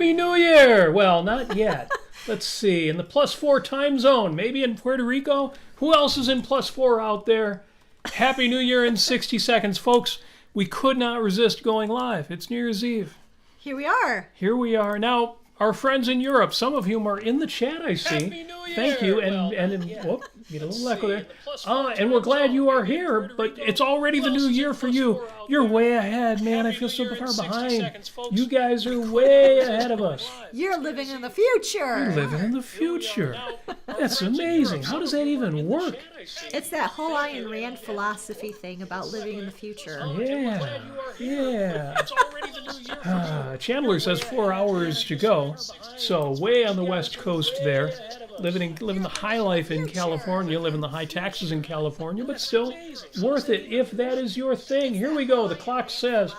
Happy New Year! Well, not yet. Let's see. In the +4 time zone, maybe in Puerto Rico. Who else is in +4 out there? Happy New Year in 60 seconds. Folks, we could not resist going live. It's New Year's Eve. Here we are. Here we are. Now, our friends in Europe, some of whom are in the chat, I see. Happy New Year! Thank you. Whoop, get a little echo there. And we're glad you are here, but it's already the new year for you. You're way ahead, man. I feel so far behind. You guys are way ahead of us. You're living in the future. You're living in the future. That's amazing. How does that even work? It's that whole Ayn Rand philosophy thing about living in the future. Yeah. Chandler says 4 hours to go. So way on the West Coast there. Living the high life in California, living the high taxes in California, but still worth it if that is your thing. Here we go. The clock says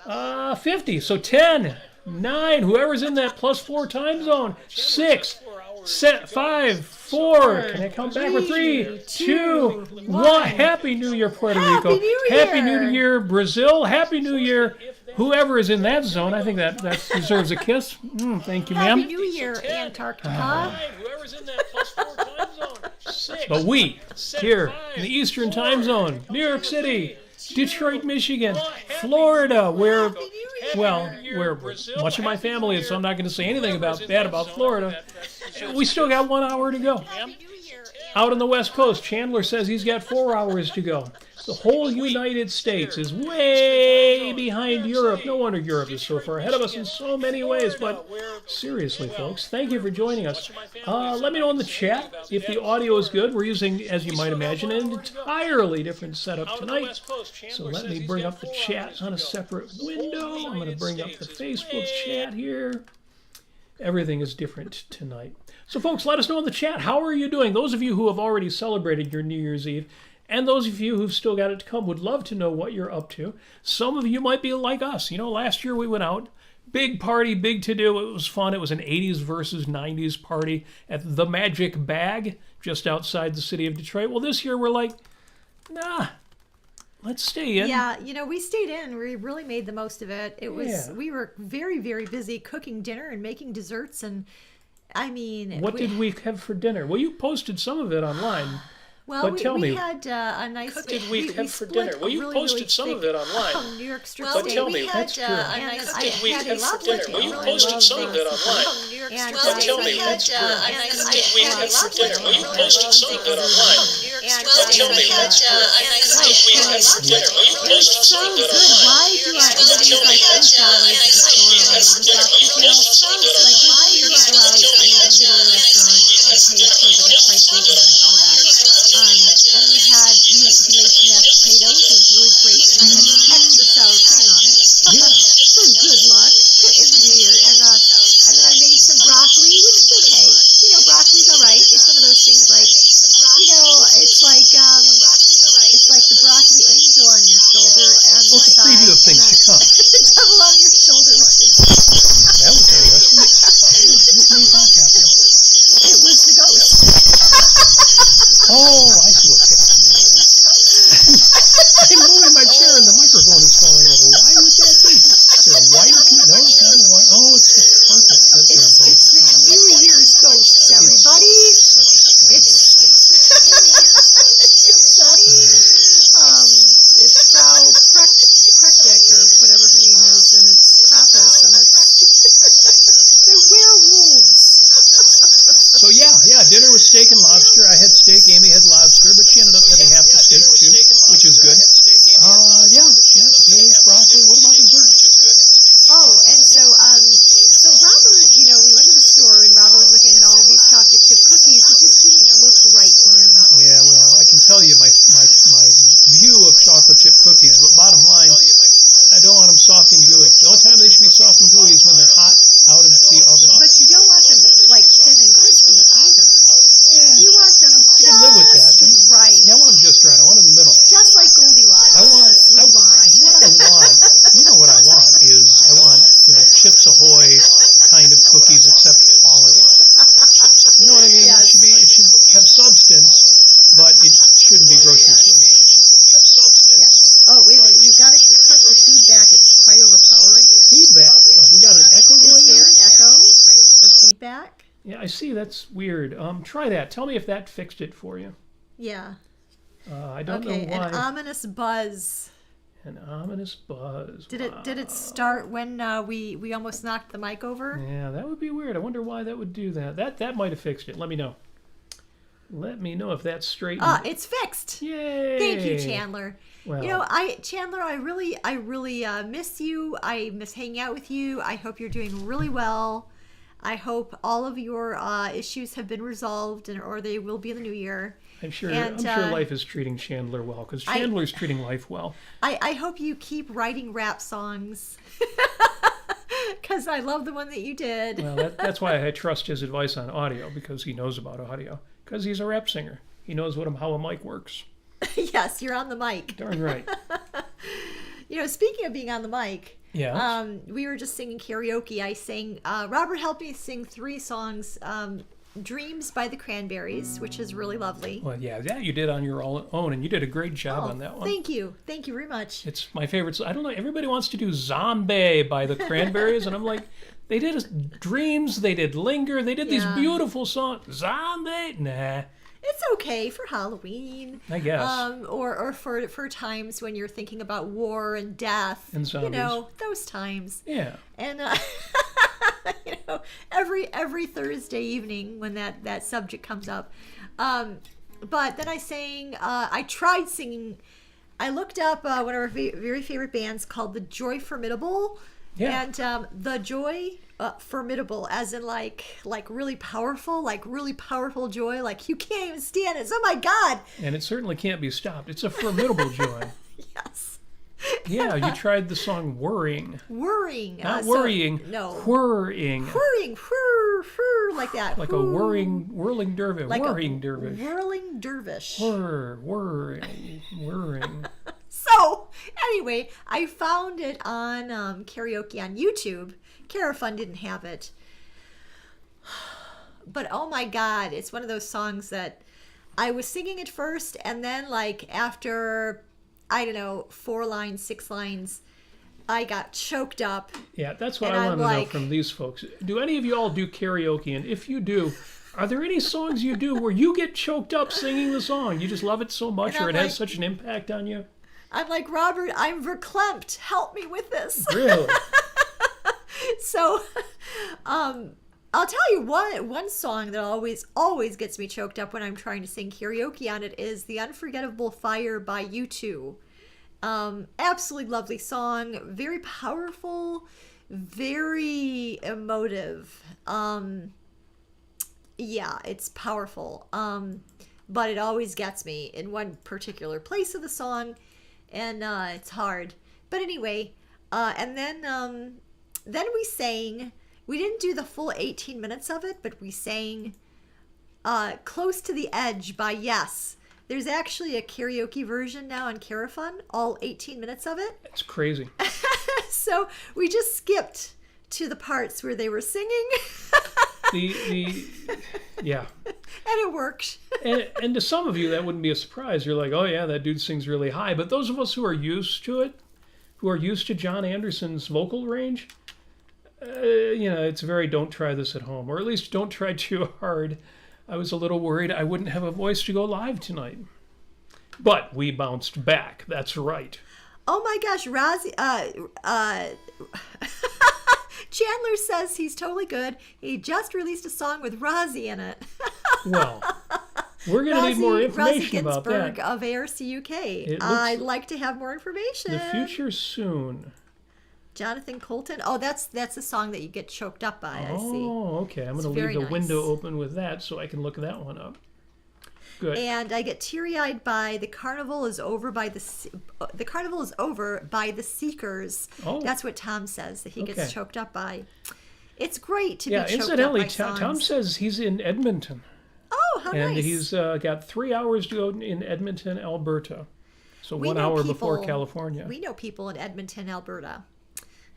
50. So 10, 9, whoever's in that +4 time zone. 6, 5, 4. Can I count backward? 3, 2, 1. Happy New Year, Puerto Rico. Happy New Year, Brazil. Happy New Year. Whoever is in that zone, I think that deserves a kiss. Thank you, ma'am. Happy New Year, Antarctica. But we, here in the Eastern time zone, New York City, Detroit, Michigan, Florida, where much of my family is, so I'm not going to say anything bad about Florida. We still got 1 hour to go. Out on the West Coast, Chandler says he's got 4 hours to go. The whole United States is way behind Europe. No wonder Europe is so far ahead of us in so many ways. But seriously, folks, thank you for joining us. Let me know in the chat if the audio is good. We're using, as you might imagine, an entirely different setup tonight. So let me bring up the chat on a separate window. I'm going to bring up the Facebook chat here. Everything is different tonight. So, folks, let us know in the chat. How are you doing? Those of you who have already celebrated your New Year's Eve, and those of you who've still got it to come, would love to know what you're up to. Some of you might be like us. You know, last year we went out. Big party, big to-do. It was fun. It was an 80s versus 90s party at the Magic Bag just outside the city of Detroit. Well, this year we're like, nah, let's stay in. Yeah, we stayed in. We really made the most of it. We were very, very busy cooking dinner and making desserts. And, what did we have for dinner? Well, you posted some of it online. Well, but tell me, had a nice. What did we have for dinner? Well, you posted some of it online. New York strip but tell me, that's true. What did we have for dinner? Well, you posted some of it online. But tell me, that's true. What did we have for dinner? Well, you posted some of it online. But tell me, that's true. What did we have for dinner? Well, you posted some of it online. Why do I? But tell me, that's true. What did we have for dinner? Well, you posted some of it online. But tell me, that's true. What did we have for dinner? Well, you posted some of it online. And we had mashed potatoes. It was really great. And I had extra sour cream on it. For good luck in the new year. And then I made some broccoli, which is okay. Broccoli's all right. It's one of those things like, it's like the broccoli angel on your shoulder. And well, it's a preview of things to come. Devil on your shoulder, which is... That was interesting. It was the ghost. Oh, I see what's happening there. I'm moving my chair and the microphone is falling over. Why would that be? Is there a wire? No, it's not a wire. Oh, it's the carpet that they're both It's the New Year's ghosts, everybody. It's Frau Prektik or whatever her name is, and it's Krampus, and it's they're werewolves. So yeah, dinner was steak and lobster. I had steak, Amy had lobster, but she ended up having half the steak too, which is I see. That's weird. Try that. Tell me if that fixed it for you. Yeah. I don't know why. An ominous buzz. An ominous buzz. Did it start when we almost knocked the mic over? Yeah, that would be weird. I wonder why that would do that. That might have fixed it. Let me know. Let me know if that's straight. It's fixed. Yay! Thank you, Chandler. Well, Chandler, I really miss you. I miss hanging out with you. I hope you're doing really well. I hope all of your issues have been resolved, or they will be in the new year. I'm sure life is treating Chandler well, because Chandler's treating life well. I hope you keep writing rap songs, because I love the one that you did. Well, that's why I trust his advice on audio, because he knows about audio. Because he's a rap singer. He knows how a mic works. Yes, you're on the mic. Darn right. Speaking of being on the mic, yeah. We were just singing karaoke. I sang, Robert helped me sing 3 songs. Dreams by the Cranberries, which is really lovely. Well, yeah, that you did on your own, and you did a great job on that one. Thank you very much. It's my favorite. I don't know, everybody wants to do Zombie by the Cranberries, and I'm like, they did Dreams, they did Linger, they did these beautiful songs. Zombie? Nah. It's okay for Halloween, I guess. Or for times when you're thinking about war and death, and zombies. Those times. Yeah. And every Thursday evening when that subject comes up. But then I tried singing. I looked up one of our very favorite bands called the Joy Formidable. Yeah. And the Joy Formidable, as in like really powerful joy, like you can't even stand it. Oh my God! And it certainly can't be stopped. It's a formidable joy. Yes. Yeah, you tried the song Worrying. Worrying. Not worrying. No. Whirring. Whirring. Whir, like that. Like a whirling dervish. Like whirring dervish. Whirling dervish. Whirring. So, anyway, I found it on karaoke on YouTube. Carafun didn't have it. But oh my God, it's one of those songs that I was singing it first, and then after, I don't know, 4 lines, 6 lines, I got choked up. Yeah, that's what I want to know from these folks. Do any of you all do karaoke? And if you do, are there any songs you do where you get choked up singing the song? You just love it so much, or it has such an impact on you? I'm like, Robert, I'm verklempt. Help me with this. Really? So, I'll tell you one song that always gets me choked up when I'm trying to sing karaoke on it is The Unforgettable Fire by U2. Absolutely lovely song, very powerful, very emotive. Yeah, it's powerful. But it always gets me in one particular place of the song, and it's hard. But anyway, and then we sang. We didn't do the full 18 minutes of it, but we sang Close to the Edge by Yes. There's actually a karaoke version now on Carafun, all 18 minutes of it. It's crazy. So we just skipped to the parts where they were singing. Yeah. And it worked. and to some of you, that wouldn't be a surprise. You're like, oh yeah, that dude sings really high. But those of us who are used to it, who are used to John Anderson's vocal range, it's very don't try this at home, or at least don't try too hard. I was a little worried I wouldn't have a voice to go live tonight. But we bounced back. That's right. Oh my gosh, Chandler says he's totally good. He just released a song with Rozzy in it. Well, we're going to need more information about that. Of ARC UK. I'd like to have more information. The future soon. Jonathan Colton. Oh, that's a song that you get choked up by, I see. Oh, okay. I'm going to leave the window open with that so I can look that one up. Good. And I get teary-eyed by The Carnival is Over by the Seekers. Oh. That's what Tom says that he gets choked up by. It's great to be choked incidentally, up by songs. Tom says he's in Edmonton. Oh, how nice. And he's got 3 hours to go in Edmonton, Alberta. So 1 hour before California. We know people in Edmonton, Alberta.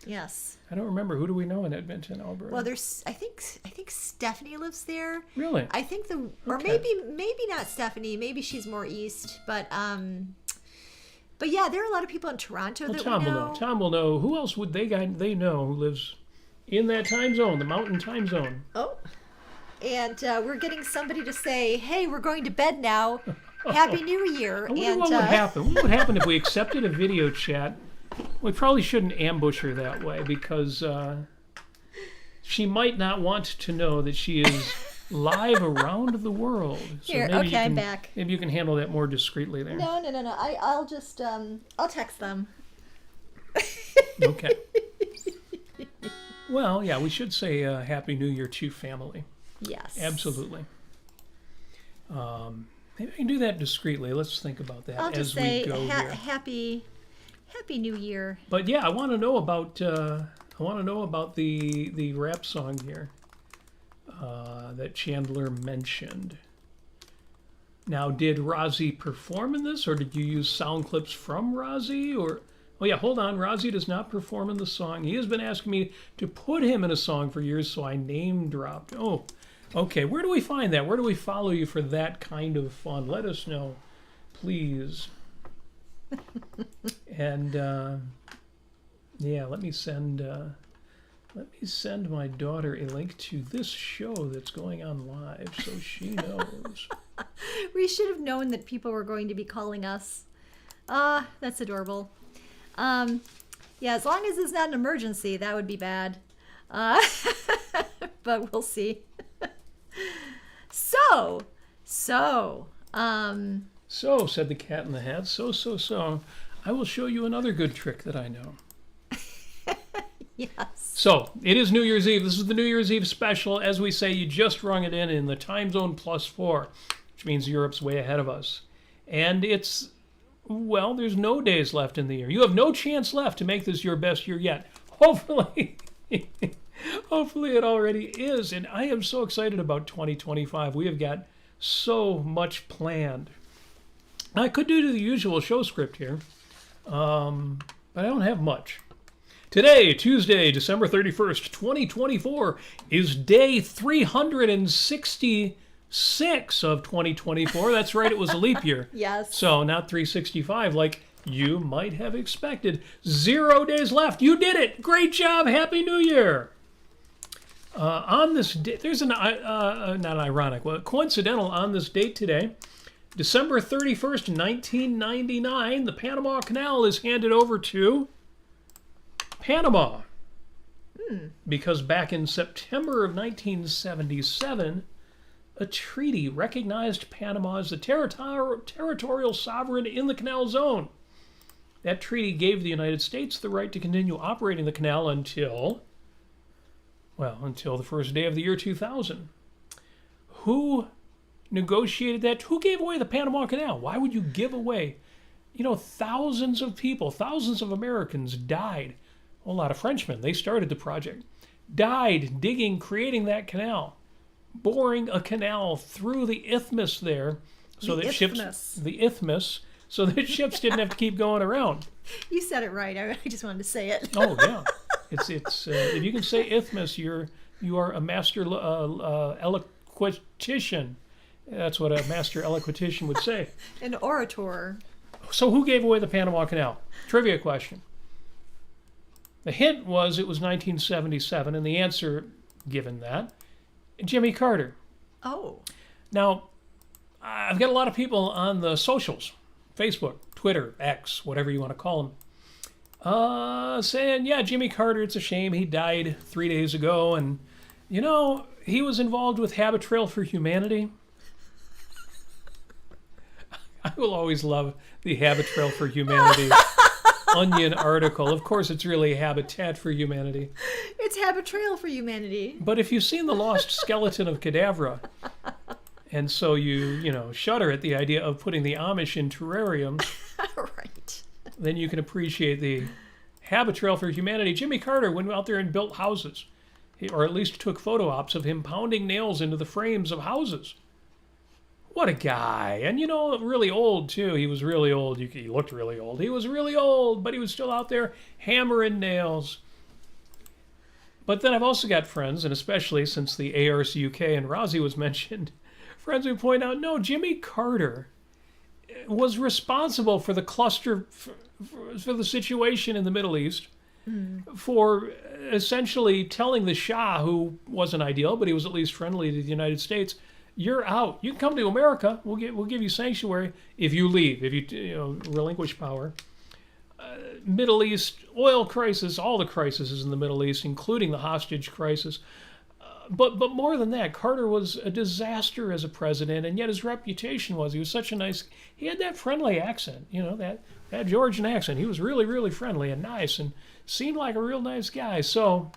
Yes. I don't remember. Who do we know in Edmonton, Alberta? Well, I think Stephanie lives there. Really? I think maybe not Stephanie. Maybe she's more east. But yeah, there are a lot of people in Toronto that we know. Tom will know. Who else would they know who lives in that time zone, the mountain time zone? Oh. and we're getting somebody to say, "Hey, we're going to bed now. Happy New Year." I wonder what would happen. What would happen if we accepted a video chat? We probably shouldn't ambush her that way because she might not want to know that she is live around the world. So Here, maybe okay, I'm back. Maybe you can handle that more discreetly there. No. I'll just I'll text them. Okay. Well, yeah, we should say Happy New Year to family. Yes. Absolutely. Maybe I can do that discreetly. Let's think about that I'll just as say we go here. Happy New Year. But yeah, I want to know about the rap song here that Chandler mentioned. Now, did Rozzy perform in this, or did you use sound clips from Rozzy? Or oh yeah, hold on. Rozzy does not perform in the song. He has been asking me to put him in a song for years, so I name dropped. Oh, okay. Where do we find that? Where do we follow you for that kind of fun? Let us know, please. And yeah, let me send my daughter a link to this show that's going on live, so she knows. We should have known that people were going to be calling us. That's adorable. Yeah, as long as it's not an emergency, that would be bad. But we'll see. So, said the Cat in the Hat. So. I will show you another good trick that I know. yes. So, it is New Year's Eve. This is the New Year's Eve special. As we say, you just rung it in the time zone +4, which means Europe's way ahead of us. And it's, well, there's no days left in the year. You have no chance left to make this your best year yet. Hopefully. Hopefully it already is. And I am so excited about 2025. We have got so much planned. I could do the usual show script here, but I don't have much. Today, Tuesday, December 31st, 2024, is day 366 of 2024. That's right, it was a leap year. Yes. So not 365 like you might have expected. 0 days left. You did it. Great job. Happy New Year. On this date, there's coincidental on this date today. December 31st, 1999, the Panama Canal is handed over to Panama. Because back in September of 1977, a treaty recognized Panama as the territorial sovereign in the Canal Zone. That treaty gave the United States the right to continue operating the canal until the first day of the year 2000. Who negotiated that? Who gave away the Panama Canal? Why would you give away? Thousands of people, thousands of Americans died. A lot of Frenchmen, they started the project, died creating that canal, boring a canal through the isthmus there, so that ships didn't have to keep going around. You said it right. I just wanted to say it. Oh yeah, it's if you can say isthmus, you are a master eloquentician. That's what a master eloquentician would say. An orator. So who gave away the Panama Canal? Trivia question. The hint was it was 1977, and the answer, given that, Jimmy Carter. Oh. Now, I've got a lot of people on the socials, Facebook, Twitter, X, whatever you want to call them, saying, yeah, Jimmy Carter, it's a shame he died 3 days ago, and, he was involved with Habit Trail for Humanity. I will always love the Habit Trail for Humanity Onion article. Of course, it's really Habitat for Humanity. It's Habit Trail for Humanity. But if you've seen The Lost Skeleton of Cadavra, and so you shudder at the idea of putting the Amish in terrariums, right, then you can appreciate the Habit Trail for Humanity. Jimmy Carter went out there and built houses, or at least took photo ops of him pounding nails into the frames of houses. What a guy. And, really old, too. He was really old. He looked really old. He was really old, but he was still out there hammering nails. But then I've also got friends, and especially since the ARC-UK and Rozzy was mentioned, friends who point out, no, Jimmy Carter was responsible for the cluster, for the situation in the Middle East, for essentially telling the Shah, who wasn't ideal, but he was at least friendly to the United States, you're out. You can come to America. We'll give you sanctuary if you leave, if you relinquish power. Middle East oil crisis, all the crises in the Middle East, including the hostage crisis. But more than that, Carter was a disaster as a president, and yet his reputation was he was such a nice. He had that friendly accent, that Georgian accent. He was really, really friendly and nice, and seemed like a real nice guy. So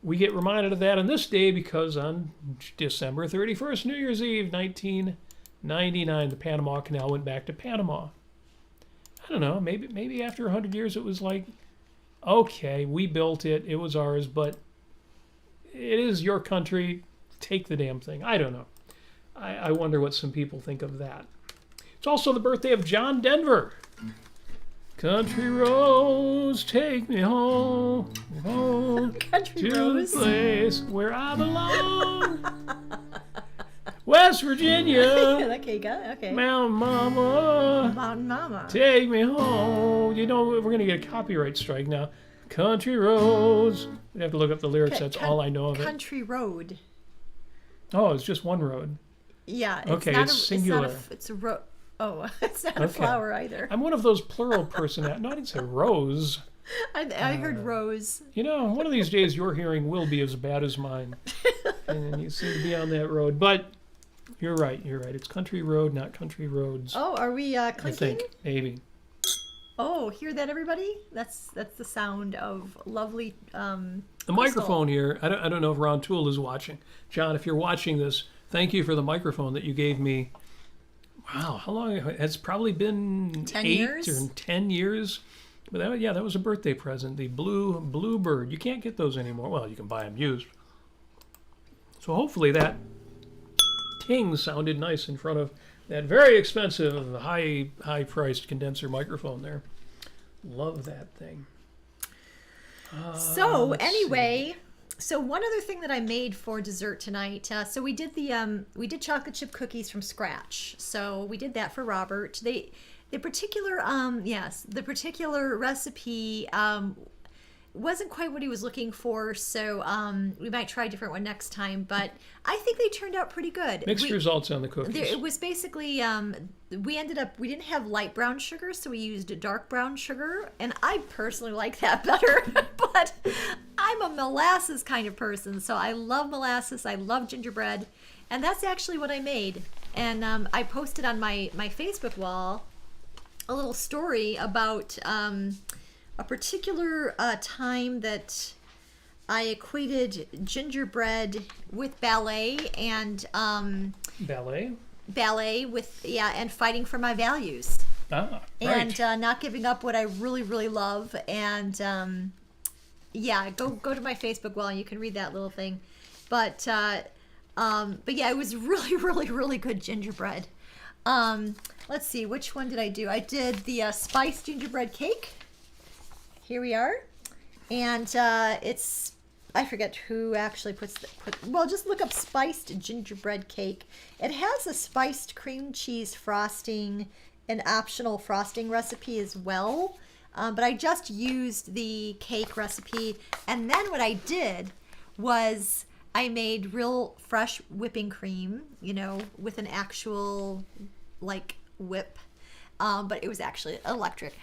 we get reminded of that on this day because on December 31st, New Year's Eve, 1999, the Panama Canal went back to Panama. I don't know. Maybe after 100 years, it was like, okay, we built it. It was ours, but it is your country. Take the damn thing. I don't know. I wonder what some people think of that. It's also the birthday of John Denver. Country roads take me home, Country to roads. the place where I belong. West Virginia. Okay, got it. Okay. Mountain Mama. Mountain Mama. Take me home. We're going to get a copyright strike now. Country roads. We'd have to look up the lyrics. That's all I know of it. Country road. Oh, it's just one road. Yeah. Okay, it's singular. It's a road. Oh, it's not a flower either. I'm one of those plural personalities. No, I didn't say rose. I heard rose. One of these days your hearing will be as bad as mine. And you seem to be on that road. But you're right. It's country road, not country roads. Oh, are we clinking? I think, maybe. Oh, hear that, everybody? That's the sound of lovely the microphone here. I don't know if Ron Toole is watching. John, if you're watching this, thank you for the microphone that you gave me. Wow, how long? It's probably been 10 8 years? or 10 years. But that was a birthday present. The blue bird. You can't get those anymore. Well, you can buy them used. So hopefully that ting sounded nice in front of that very expensive, high-priced condenser microphone there. Love that thing. So anyway, one other thing that I made for dessert tonight. So we did chocolate chip cookies from scratch. So we did that for Robert. The particular recipe wasn't quite what he was looking for. So we might try a different one next time. But I think they turned out pretty good. Mixed results on the cookies. It was basically we didn't have light brown sugar, so we used dark brown sugar, and I personally like that better. But I'm a molasses kind of person, so I love molasses. I love gingerbread, and that's actually what I made. And I posted on my Facebook wall a little story about a particular time that I equated gingerbread with ballet and ballet with and fighting for my values. Right. And not giving up what I really, really love. And go to my Facebook wall and you can read that little thing. But yeah, it was really, really, really good gingerbread. Let's see, which one did I do? I did the spiced gingerbread cake. Here we are. And it's, I forget who actually well, just look up spiced gingerbread cake. It has a spiced cream cheese frosting, an optional frosting recipe as well. But I just used the cake recipe. And then what I did was I made real fresh whipping cream, with an actual whip. But it was actually electric.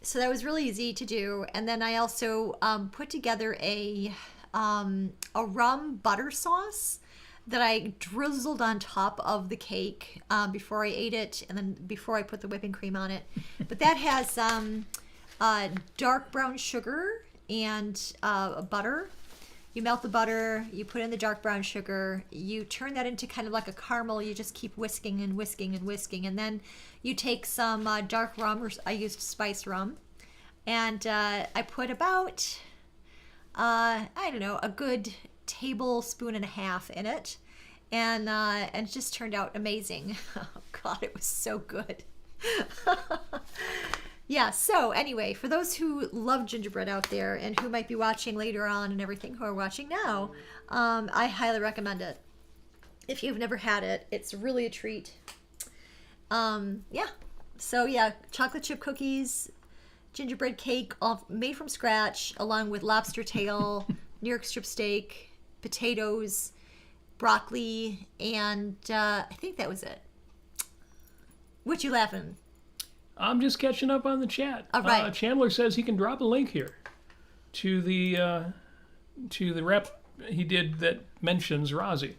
So that was really easy to do. And then I also put together a rum butter sauce that I drizzled on top of the cake before I ate it, and then before I put the whipping cream on it. But that has dark brown sugar and butter. You melt the butter, you put in the dark brown sugar, you turn that into kind of like a caramel. You just keep whisking and whisking and whisking, and then you take some dark rum, or I used spiced rum, and I put about a good tablespoon and a half in it, and it just turned out amazing. Oh God, it was so good. Yeah, so anyway, for those who love gingerbread out there and who might be watching later on and everything, who are watching now, I highly recommend it. If you've never had it, it's really a treat. So yeah, chocolate chip cookies, gingerbread cake all made from scratch, along with lobster tail, New York strip steak, potatoes, broccoli, and I think that was it. What you laughing? I'm just catching up on the chat. All right. Chandler says he can drop a link here to the rep he did that mentions Rozzy.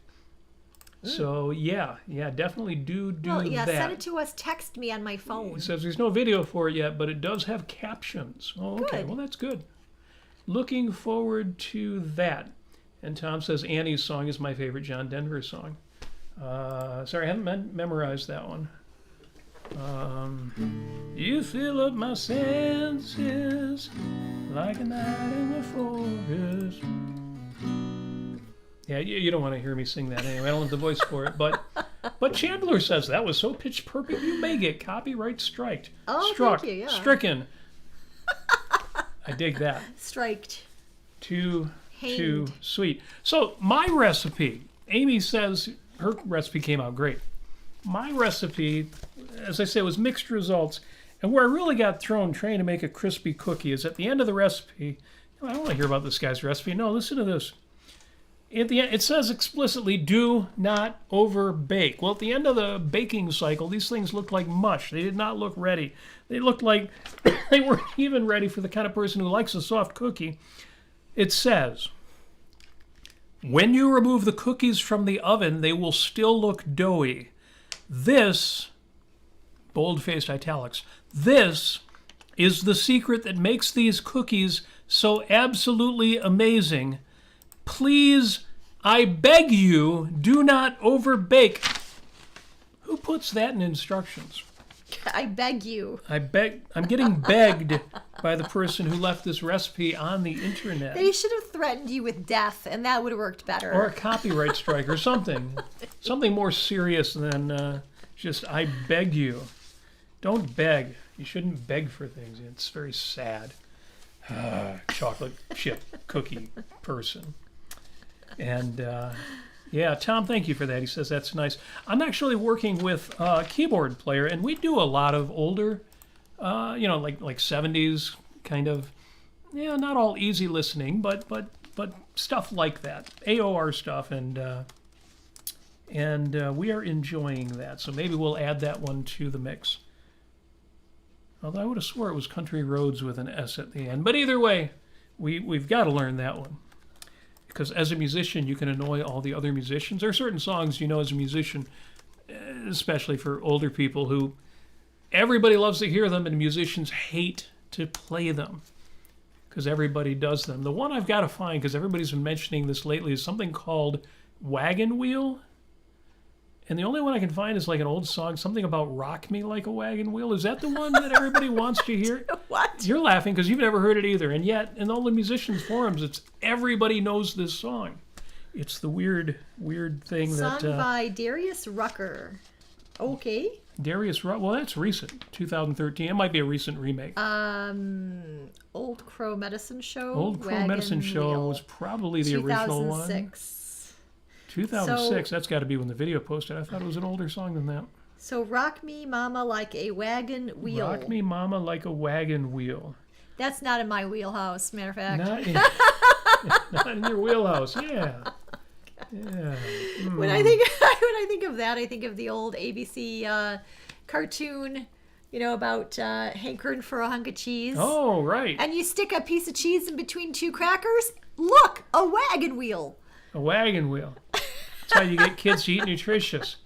So yeah, definitely do that. Send it to us. Text me on my phone. He says there's no video for it yet, but it does have captions. Oh, okay. Well, that's good. Looking forward to that. And Tom says Annie's song is my favorite John Denver song. Sorry, I haven't memorized that one. You fill up my senses like a night in the forest. Yeah, you don't want to hear me sing that anyway. I don't have the voice for it. But Chandler says that was so pitch perfect you may get copyright striked. Oh, Struck. Thank you, yeah. Stricken. I dig that. Striked. Too sweet. So my recipe, Amy says her recipe came out great. My recipe, as I say, was mixed results. And where I really got thrown trying to make a crispy cookie is at the end of the recipe. I don't want to hear about this guy's recipe. No, listen to this. At the end, it says explicitly, do not over bake. Well, at the end of the baking cycle, these things looked like mush. They did not look ready. They looked like they weren't even ready for the kind of person who likes a soft cookie. It says, when you remove the cookies from the oven, they will still look doughy. This, bold-faced italics, this is the secret that makes these cookies so absolutely amazing. Please, I beg you, do not overbake. Who puts that in instructions? I beg you. I'm getting begged by the person who left this recipe on the internet. They should have threatened you with death, and that would have worked better. Or a copyright strike or something. Something more serious than just, I beg you. Don't beg. You shouldn't beg for things. It's very sad. Chocolate chip cookie person. And Tom, thank you for that. He says that's nice. I'm actually working with a keyboard player, and we do a lot of older, like 70s kind of, not all easy listening, but stuff like that, AOR stuff, and we are enjoying that. So maybe we'll add that one to the mix. Although I would have swore it was Country Roads with an S at the end. But either way, we've got to learn that one. Because as a musician, you can annoy all the other musicians. There are certain songs, as a musician, especially for older people, who everybody loves to hear them and musicians hate to play them because everybody does them. The one I've got to find, because everybody's been mentioning this lately, is something called Wagon Wheel. And the only one I can find is like an old song, something about Rock Me Like a Wagon Wheel. Is that the one that everybody wants to hear? What? You're laughing because you've never heard it either. And yet, in all the musicians' forums, it's everybody knows this song. It's the weird thing that... Sung by Darius Rucker. Okay. Darius Rucker. Well, that's recent. 2013. It might be a recent remake. Old Crow Medicine Show. Old Crow Medicine Show was probably the original one. 2006. 2006, that's got to be when the video posted. I thought it was an older song than that. So, Rock Me Mama Like a Wagon Wheel. Rock Me Mama Like a Wagon Wheel. That's not in my wheelhouse, matter of fact. Not in your wheelhouse, yeah. Yeah. When I think of that, I think of the old ABC cartoon, about hankering for a hunk of cheese. Oh, right. And you stick a piece of cheese in between two crackers. Look, a wagon wheel. A wagon wheel. That's how you get kids to eat nutritious.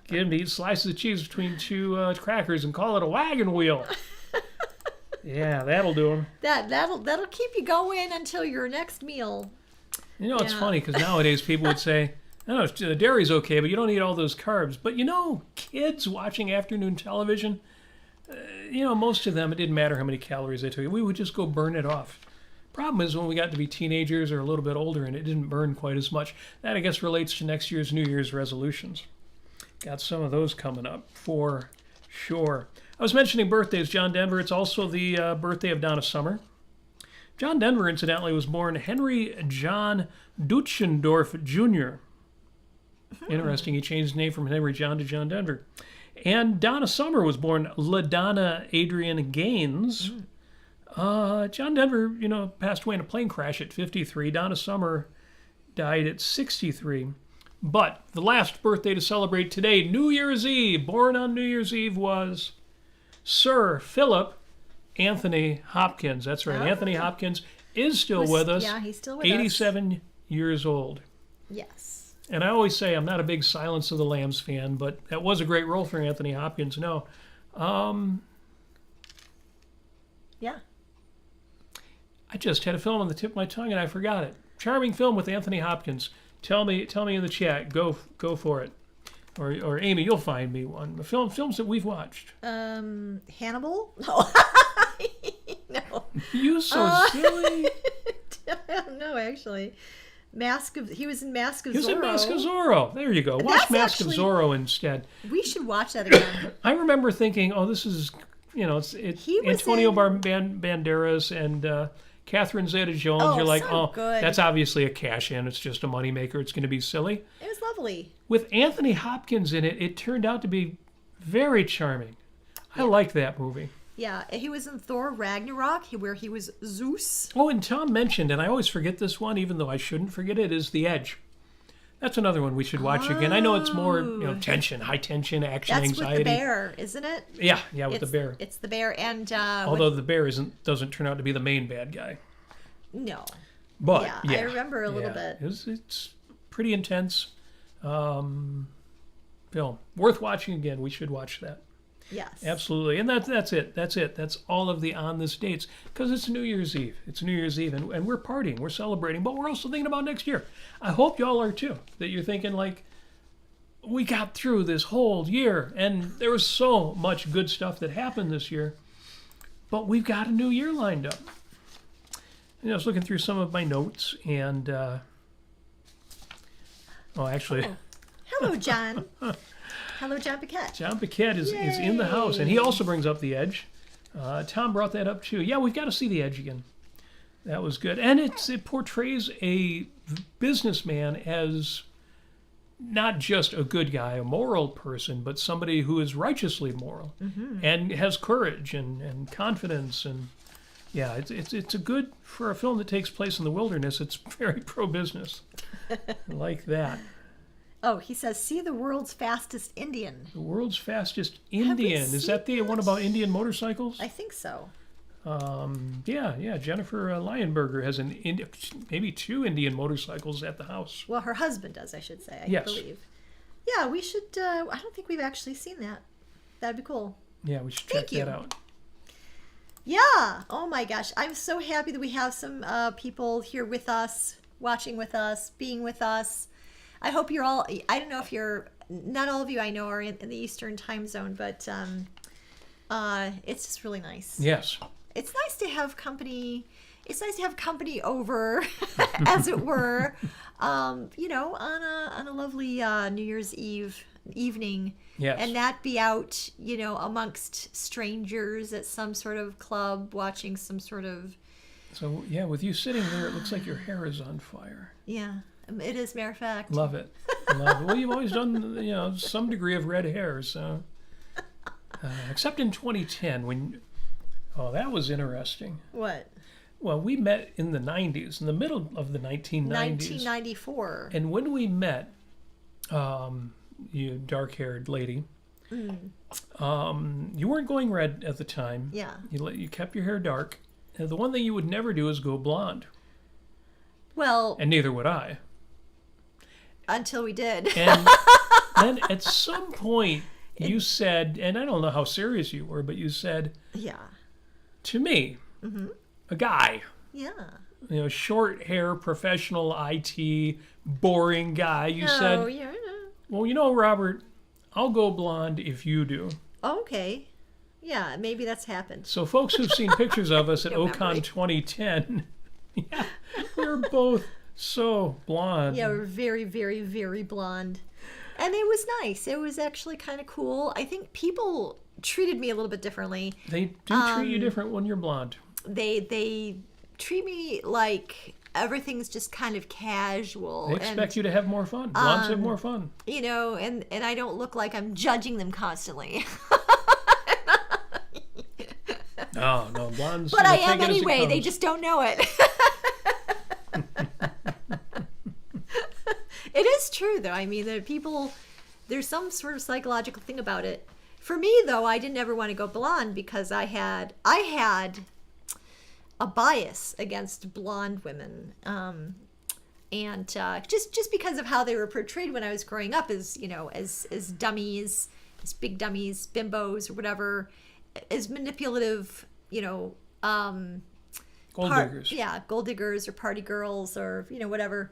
Get them to eat slices of cheese between two crackers and call it a wagon wheel. Yeah, that'll do them. That'll keep you going until your next meal. It's funny because nowadays people would say, "No, the dairy's okay, but you don't eat all those carbs." But kids watching afternoon television, most of them, it didn't matter how many calories they took. We would just go burn it off. Problem is when we got to be teenagers or a little bit older and it didn't burn quite as much. That, I guess, relates to next year's New Year's resolutions. Got some of those coming up for sure. I was mentioning birthdays, John Denver. It's also the birthday of Donna Summer. John Denver, incidentally, was born Henry John Deutschendorf Jr. Interesting. He changed his name from Henry John to John Denver. And Donna Summer was born LaDonna Adrian Gaines. John Denver, passed away in a plane crash at 53. Donna Summer died at 63. But the last birthday to celebrate today, New Year's Eve, born on New Year's Eve, was Sir Philip Anthony Hopkins. That's right. Anthony Hopkins is still with us. Yeah, he's still with us. 87 years old. Yes. And I always say I'm not a big Silence of the Lambs fan, but that was a great role for Anthony Hopkins. No. Yeah. I just had a film on the tip of my tongue and I forgot it. Charming film with Anthony Hopkins. Tell me in the chat. Go for it. Or Amy, you'll find me one. The films that we've watched. Hannibal? No. No. You so silly. I don't know, actually. He was in Mask of Zorro. He was in Mask of Zorro. There you go. Watch Mask of Zorro instead. We should watch that again. I remember thinking, this is, it's Antonio Banderas and Catherine Zeta-Jones. Oh, you're like, so good. That's obviously a cash-in. It's just a moneymaker. It's going to be silly. It was lovely. With Anthony Hopkins in it, it turned out to be very charming. I liked that movie. Yeah, he was in Thor Ragnarok, where he was Zeus. Oh, and Tom mentioned, and I always forget this one, even though I shouldn't forget it, is The Edge. That's another one we should watch again. I know it's more, tension, high tension, action, That's anxiety. That's with the bear, isn't it? Yeah, with the bear. It's the bear, and although the bear doesn't turn out to be the main bad guy. No. But I remember a little bit. It's pretty intense film. Worth watching again. We should watch that. Yes. Absolutely. And that's it. That's all of the on this dates. Because it's New Year's Eve. And we're partying. We're celebrating. But we're also thinking about next year. I hope y'all are too. That you're thinking like, we got through this whole year. And there was so much good stuff that happened this year. But we've got a new year lined up. I was looking through some of my notes. And, Hello, John. Hello, John Paquette. John Paquette is in the house, and he also brings up The Edge. Tom brought that up, too. Yeah, we've got to see The Edge again. That was good. And it portrays a businessman as not just a good guy, a moral person, but somebody who is righteously moral and has courage and confidence. And, yeah, it's a good, for a film that takes place in the wilderness, it's very pro-business. I like that. Oh, he says, see the world's fastest Indian. The world's fastest Indian. Is that the one about Indian motorcycles? I think so. Yeah. Jennifer Lionberger has maybe 2 Indian motorcycles at the house. Well, her husband does, I should say, I believe. Yeah, we should, I don't think we've actually seen that. That'd be cool. Yeah, we should check that out. Yeah. Oh, my gosh. I'm so happy that we have some people here with us, watching with us, being with us. I hope you're all, I don't know if not all of you I know are in the Eastern time zone, but it's just really nice. Yes. It's nice to have company. It's nice to have company over, as it were, on a lovely New Year's Eve evening. Yes. And not be out, amongst strangers at some sort of club watching some sort of. So, yeah, with you sitting there, it looks like your hair is on fire. Yeah. It is, matter of fact. Love it. Well, you've always done, some degree of red hair, so. Except in 2010 that was interesting. What? Well, we met in the 90s, in the middle of the 1990s. 1994. And when we met, you dark-haired lady, you weren't going red at the time. Yeah. You kept your hair dark. And the one thing you would never do is go blonde. Well. And neither would I. Until we did. And then at some point you said, and I don't know how serious you were, but you said, to me, a guy, short hair, professional IT, boring guy, you said, well, Robert, I'll go blonde if you do. Okay. Yeah, maybe that's happened. So folks who've seen pictures of us at Ocon 2010, we're both so blonde. Yeah, we're very, very, very blonde. And it was nice. It was actually kind of cool. I think people treated me a little bit differently. They do treat you different when you're blonde. They treat me like everything's just kind of casual. They expect you to have more fun. Blondes have more fun. And I don't look like I'm judging them constantly. No, blondes. But I take am it as it anyway. They comes. just don't know it. It is true, though. I mean, there's some sort of psychological thing about it. For me, though, I didn't ever want to go blonde because I had a bias against blonde women. And just because of how they were portrayed when I was growing up as, as dummies, as big dummies, bimbos or whatever, as manipulative, Gold diggers. Yeah, gold diggers or party girls or, whatever.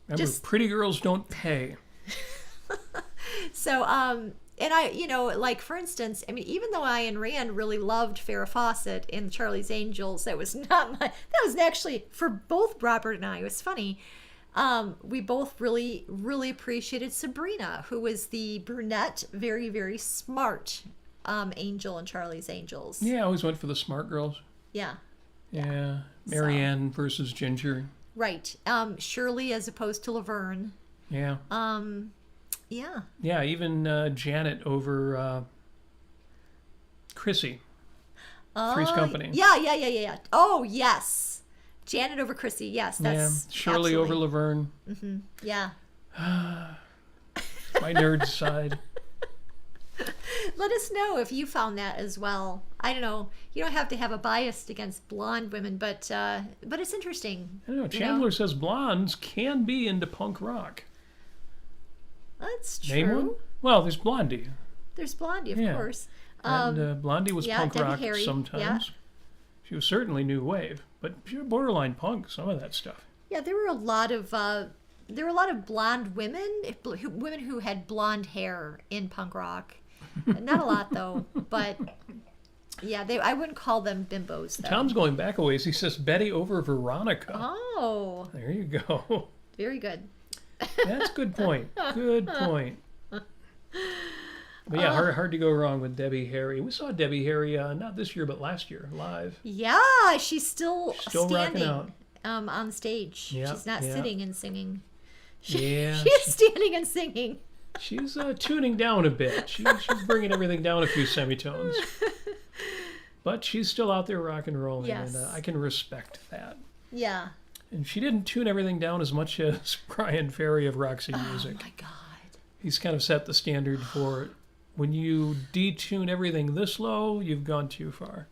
Remember, pretty girls don't pay. So, and I, like, for instance, I mean, even though I and Rand really loved Farrah Fawcett in Charlie's Angels, that was actually, for both Robert and I, it was funny. We both really, really appreciated Sabrina, who was the brunette, very, very smart angel in Charlie's Angels. Yeah, I always went for the smart girls. Yeah. Yeah. Marianne versus Ginger. Right. Shirley as opposed to Laverne. Yeah. Yeah. Yeah, even Janet over Chrissy. Three's Company. Yeah. Oh, yes. Janet over Chrissy. Yes, that's Shirley absolutely. over Laverne. Mm-hmm. Yeah. My nerd side. Let us know if you found that as well. I don't know. You don't have to have a bias against blonde women, but it's interesting. I don't know. Chandler says blondes can be into punk rock. That's true. Name one? Well, there's Blondie. There's Blondie, of course. And Blondie was punk Debbie rock Harry, sometimes. yeah. She was certainly new wave, but she was borderline punk, some of that stuff. Yeah, there were a lot of blonde women, women who had blonde hair in punk rock. Not a lot though, but yeah, I wouldn't call them bimbos though. Tom's going back a ways. He says Betty over Veronica. Oh, there you go. Very good. That's a good point. Good point. But yeah, hard to go wrong with Debbie Harry. We saw Debbie Harry not this year but last year live. Yeah, she's still rocking standing out on stage. Yeah, she's not sitting and singing. Yeah, she's standing and singing. She's tuning down a bit. She's bringing everything down a few semitones. But she's still out there rock and rolling, yes. and I can respect that. Yeah. And she didn't tune everything down as much as Brian Ferry of Roxy Music. Oh my God. He's kind of set the standard for it. When you detune everything this low, you've gone too far.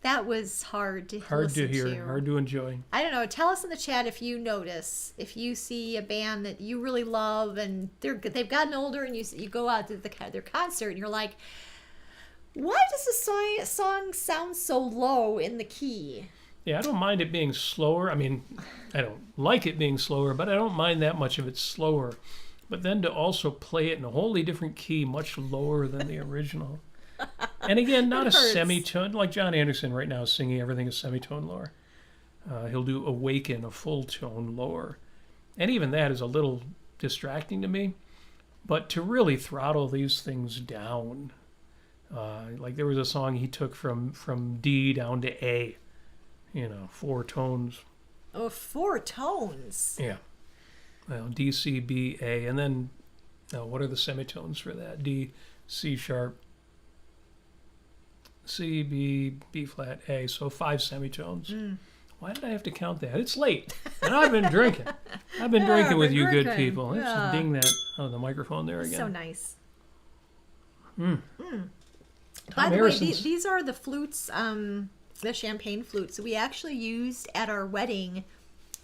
That was hard to hear, hard to enjoy. I don't know. Tell us in the chat if you notice, if you see a band that you really love and they've gotten older, and you go out to their concert and you're like, why does the song sound so low in the key? Yeah, I don't mind it being slower. I mean, I don't like it being slower, but I don't mind that much if it's slower. But then to also play it in a wholly different key, much lower than the original. And again, not a semitone. Like John Anderson right now is singing everything a semitone lower. He'll do Awaken a full tone lower. And even that is a little distracting to me. But to really throttle these things down, like there was a song he took from D down to A. 4 tones. Oh, 4 tones? Yeah. Well, D, C, B, A. And then, what are the semitones for that? D, C sharp, C, B, B flat, A. So 5 semitones. Mm. Why did I have to count that? It's late. And I've been drinking. I've been drinking with you good people. Let's just ding that. Oh, the microphone there again. So nice. By the way, these are the flutes, the champagne flutes we actually used at our wedding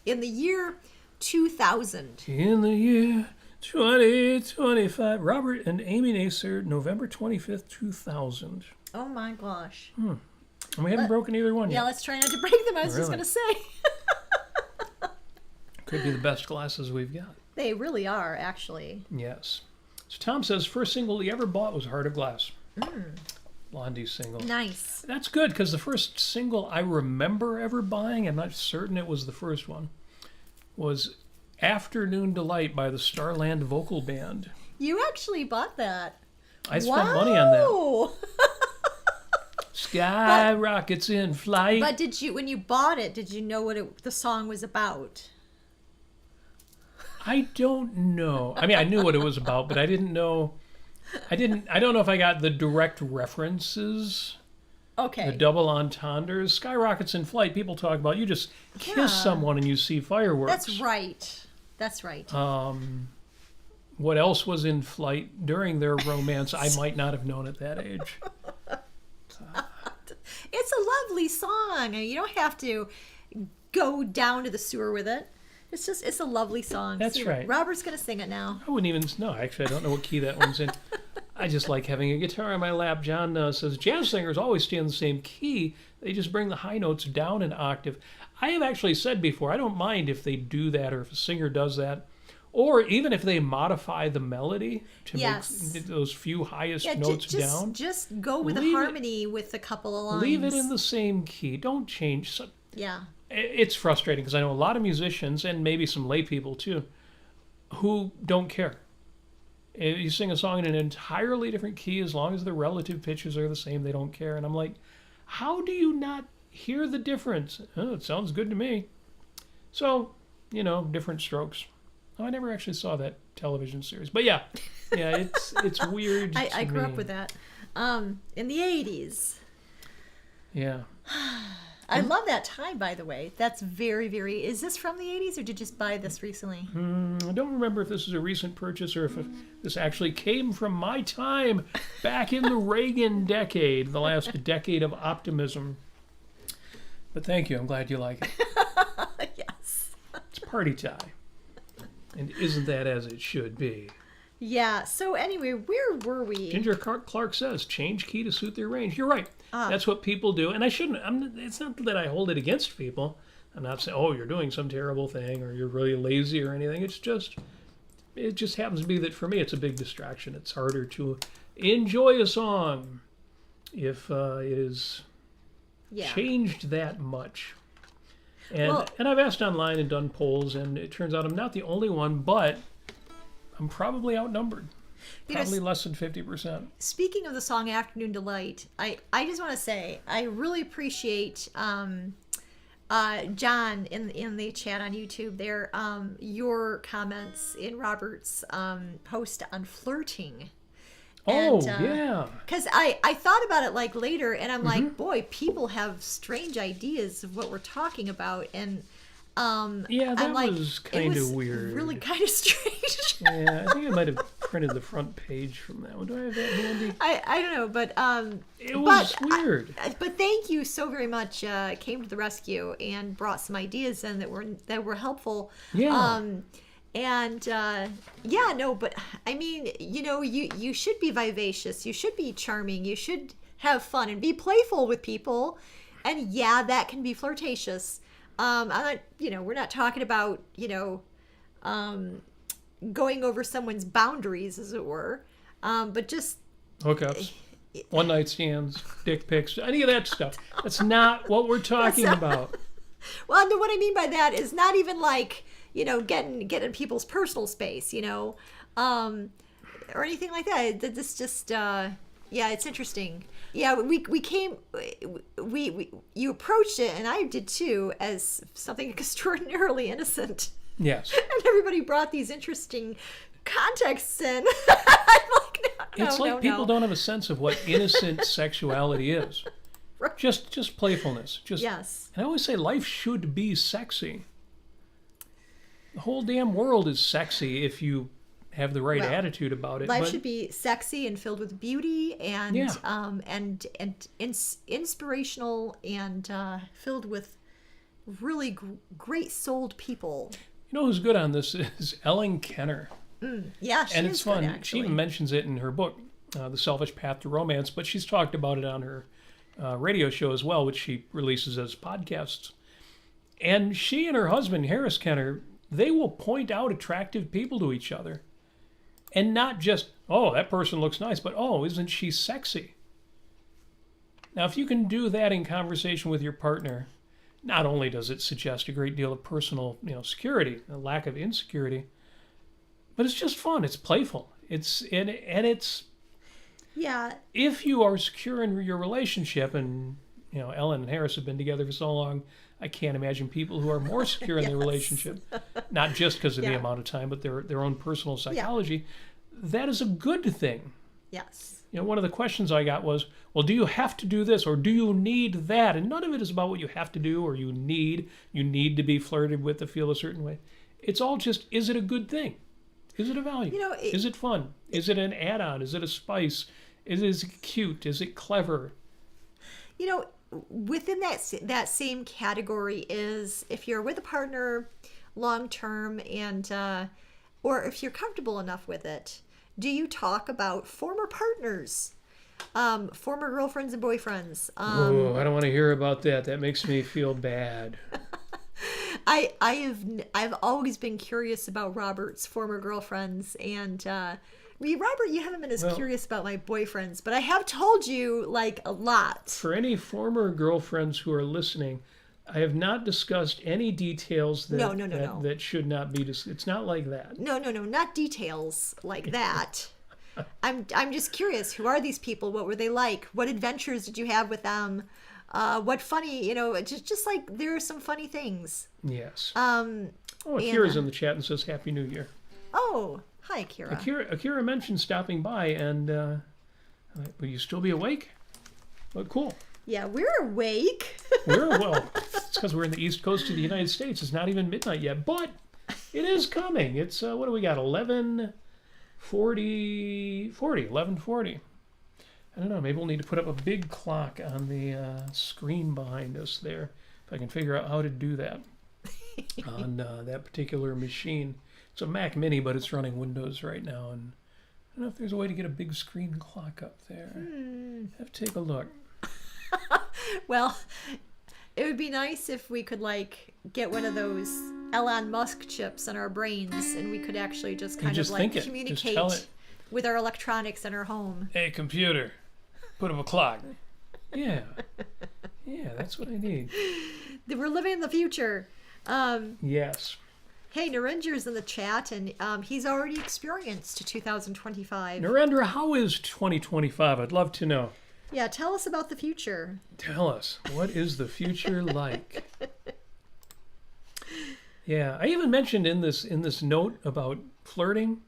in the year 2000. In the year 2025. Robert and Amy Nasir, November 25th, 2000. Oh my gosh. And we haven't broken either one yet. Yeah, let's try not to break them. I was just going to say. Could be the best glasses we've got. They really are, actually. Yes. So Tom says, first single he ever bought was Heart of Glass. Blondie's single. Nice. That's good, because the first single I remember ever buying, I'm not certain it was the first one, was Afternoon Delight by the Starland Vocal Band. You actually bought that. I spent money on that. Sky rockets in flight. But when you bought it, did you know what the song was about? I don't know. I mean, I knew what it was about, but I didn't know. I don't know if I got the direct references. Okay. The double entendres, skyrockets in flight. People talk about you just kiss someone and you see fireworks. That's right. That's right. What else was in flight during their romance? I might not have known at that age. It's a lovely song. You don't have to go down to the sewer with it. It's a lovely song. That's right. Robert's going to sing it now. I wouldn't even know. Actually, I don't know what key that one's in. I just like having a guitar in my lap. John says, jazz singers always stay in the same key. They just bring the high notes down an octave. I have actually said before, I don't mind if they do that or if a singer does that. Or even if they modify the melody to make those few highest notes down. Just go with a harmony with a couple of lines. Leave it in the same key. Don't change. So, yeah. It's frustrating because I know a lot of musicians and maybe some lay people too who don't care. You sing a song in an entirely different key as long as the relative pitches are the same, they don't care. And I'm like, how do you not hear the difference? Oh, it sounds good to me. So, different strokes. Oh, I never actually saw that television series. But yeah, it's weird. I grew up with that in the 80s. Yeah. I love that time, by the way. That's very, very... Is this from the 80s, or did you just buy this recently? I don't remember if this is a recent purchase or if this actually came from my time back in the Reagan decade, the last decade of optimism. But thank you. I'm glad you like it. Yes. It's party time. And isn't that as it should be? Yeah. So anyway, where were we? Ginger Clark says, change key to suit their range. You're right. That's what people do. And I shouldn't. It's not that I hold it against people. I'm not saying, oh, you're doing some terrible thing or you're really lazy or anything. It just happens to be that for me it's a big distraction. It's harder to enjoy a song if it is changed that much. And I've asked online and done polls, and it turns out I'm not the only one, but I'm probably outnumbered. Probably less than 50%. Speaking of the song Afternoon Delight, I just want to say I really appreciate John in the chat on YouTube there, your comments in Robert's post on flirting. Oh, yeah. Because I thought about it like later, and I'm like, boy, people have strange ideas of what we're talking about, and that was kind of weird. Really kind of strange. Yeah, I think I might have printed the front page from that one. Do I have that handy? I don't know, but it was weird. But thank you so very much. Came to the rescue and brought some ideas in that were helpful. Yeah. But I mean, you should be vivacious. You should be charming. You should have fun and be playful with people. And that can be flirtatious. I'm not, we're not talking about, going over someone's boundaries, as it were. But just hookups, one night stands, dick pics, any of that stuff. That's not what we're talking about. Well, no, what I mean by that is not even like, getting in people's personal space, or anything like that. This just, it's interesting. Yeah, you approached it, and I did too, as something extraordinarily innocent. Yes. And everybody brought these interesting contexts in. I'm like, people don't have a sense of what innocent sexuality is. Right. Just playfulness. Yes. And I always say life should be sexy. The whole damn world is sexy if you have the right attitude about it. Life should be sexy and filled with beauty and inspirational and filled with really great-souled people. You know who's good on this is Ellen Kenner. Yeah, she and is it's fun. Good, she even mentions it in her book, The Selfish Path to Romance, but she's talked about it on her radio show as well, which she releases as podcasts. And she and her husband, Harris Kenner, they will point out attractive people to each other. And not just, oh, that person looks nice, but, oh, isn't she sexy? Now, if you can do that in conversation with your partner, not only does it suggest a great deal of personal, security, a lack of insecurity, but it's just fun. It's playful. It's. Yeah. If you are secure in your relationship, and Ellen and Harris have been together for so long, I can't imagine people who are more secure in their relationship, not just because of the amount of time, but their own personal psychology. That is a good thing. Yes. one of the questions I got was, well, do you have to do this or do you need that? And none of it is about what you have to do or you need. You need to be flirted with to feel a certain way. It's all just, is it a good thing? Is it a value? Is it fun? Is it an add-on? Is it a spice? Is it cute? Is it clever? Within that same category is if you're with a partner long-term and or if you're comfortable enough with it, do you talk about former partners, former girlfriends and boyfriends? I don't want to hear about that. That makes me feel bad. I've always been curious about Robert's former girlfriends, and Robert, you haven't been as curious about my boyfriends, but I have told you like a lot. For any former girlfriends who are listening, I have not discussed any details that should not be discussed. It's not like that. No, not details like that. I'm just curious. Who are these people? What were they like? What adventures did you have with them? What funny, just like there are some funny things. Yes. Akira's in the chat and says Happy New Year. Oh, hi, Akira. Akira mentioned stopping by, and will you still be awake? Well, cool. Yeah, we're awake. It's because we're in the East Coast of the United States. It's not even midnight yet, but it is coming. It's, what do we got, 11:40. I don't know, maybe we'll need to put up a big clock on the screen behind us there, if I can figure out how to do that on that particular machine. It's a Mac Mini, but it's running Windows right now, and I don't know if there's a way to get a big screen clock up there. Have to take a look. Well, it would be nice if we could get one of those Elon Musk chips in our brains, and we could actually just communicate with our electronics in our home. Hey, computer, put up a clock. Yeah, that's what I need. We're living in the future. Yes. Hey, Narendra's in the chat, and he's already experienced 2025. Narendra, how is 2025? I'd love to know. Yeah, tell us about the future. Tell us. What is the future like? Yeah, I even mentioned in this note about flirting,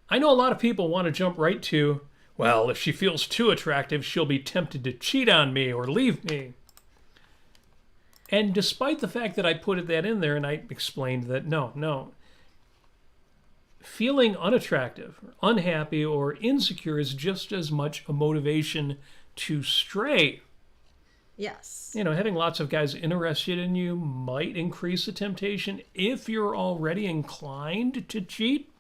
I know a lot of people want to jump right to, well, if she feels too attractive, she'll be tempted to cheat on me or leave me. And despite the fact that I put that in there and I explained that no, feeling unattractive, unhappy, or insecure is just as much a motivation to stray. Yes. Having lots of guys interested in you might increase the temptation if you're already inclined to cheat.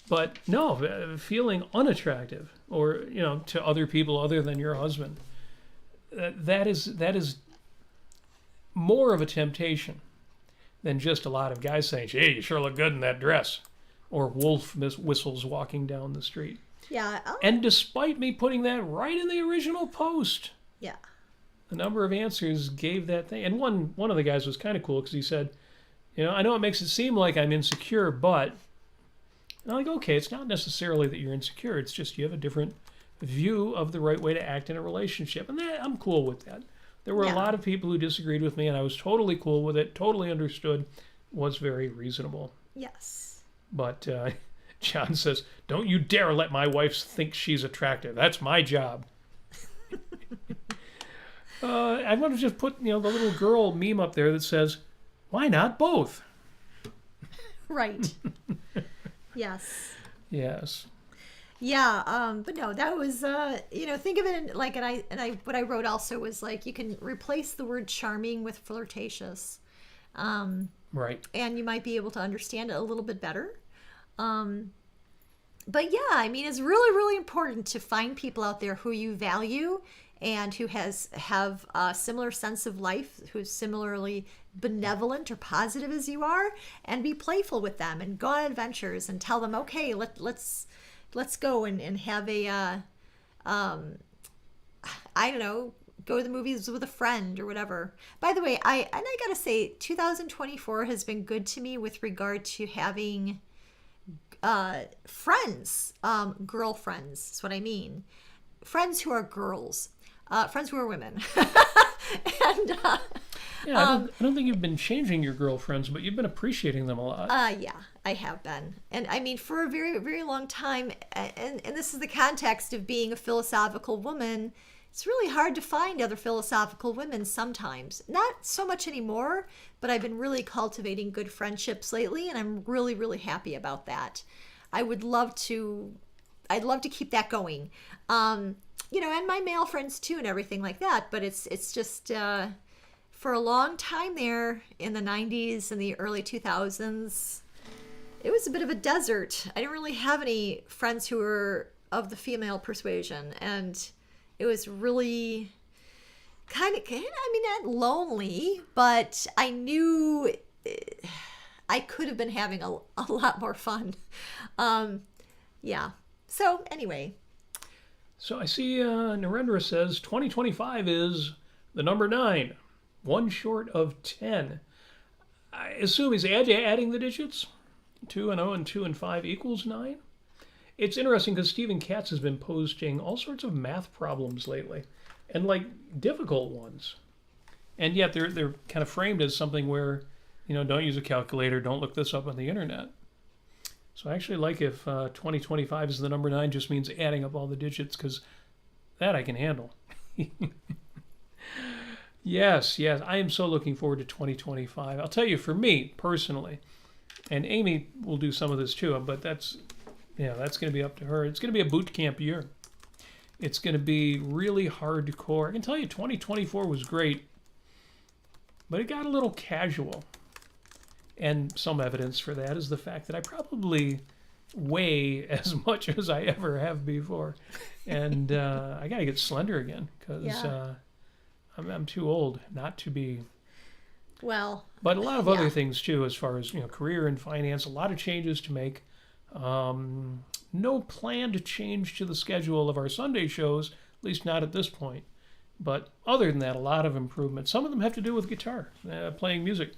But no, feeling unattractive or, to other people other than your husband, that is more of a temptation than just a lot of guys saying, hey, you sure look good in that dress. Or wolf whistles walking down the street. Yeah. And despite me putting that right in the original post, yeah, a number of answers gave that thing. And one of the guys was kind of cool because he said, I know it makes it seem like I'm insecure, but and I'm like, okay, it's not necessarily that you're insecure. It's just you have a different view of the right way to act in a relationship. And I'm cool with that. There were a lot of people who disagreed with me, and I was totally cool with it, totally understood, was very reasonable. Yes. But John says, don't you dare let my wife think she's attractive. That's my job. I want to just put the little girl meme up there that says, why not both? Right. Yes. Yes. Yeah, but no, that was think of it in, what I wrote also was you can replace the word charming with flirtatious. Right. And you might be able to understand it a little bit better. But yeah, it's really, really important to find people out there who you value and who have a similar sense of life, who's similarly benevolent or positive as you are, and be playful with them and go on adventures and tell them, okay, let's go and have a I don't know, go to the movies with a friend or whatever. By the way, I gotta say, 2024 has been good to me with regard to having friends, girlfriends is what I mean. Friends who are girls, friends who are women. And Yeah, I don't think you've been changing your girlfriends, but you've been appreciating them a lot. Yeah, I have been. And I mean, for a very, very long time, and this is the context of being a philosophical woman, it's really hard to find other philosophical women sometimes. Not so much anymore, but I've been really cultivating good friendships lately, and I'm really, really happy about that. I'd love to keep that going. And my male friends too and everything like that, but it's just for a long time there in the 90s and the early 2000s, it was a bit of a desert. I didn't really have any friends who were of the female persuasion, and it was really kind of, not lonely, but I knew I could have been having a lot more fun. Yeah. So anyway. So I see Narendra says 2025 is the number 9, one short of 10. I assume he's adding the digits. 2 and 0 and 2 and 5 equals 9. It's interesting because Stephen Katz has been posting all sorts of math problems lately, and like difficult ones. And yet they're kind of framed as something where, don't use a calculator, don't look this up on the internet. So I actually like if 2025 is the number 9, just means adding up all the digits, because that I can handle. Yes, I am so looking forward to 2025. I'll tell you, for me personally, and Amy will do some of this too, but that's going to be up to her. It's going to be a boot camp year. It's going to be really hardcore. I can tell you 2024 was great, but it got a little casual. And some evidence for that is the fact that I probably weigh as much as I ever have before. And I got to get slender again because I'm too old not to be. Well. But a lot of other things too, as far as career and finance, a lot of changes to make. No plan to change to the schedule of our Sunday shows, at least not at this point. But other than that, a lot of improvements. Some of them have to do with guitar, playing music.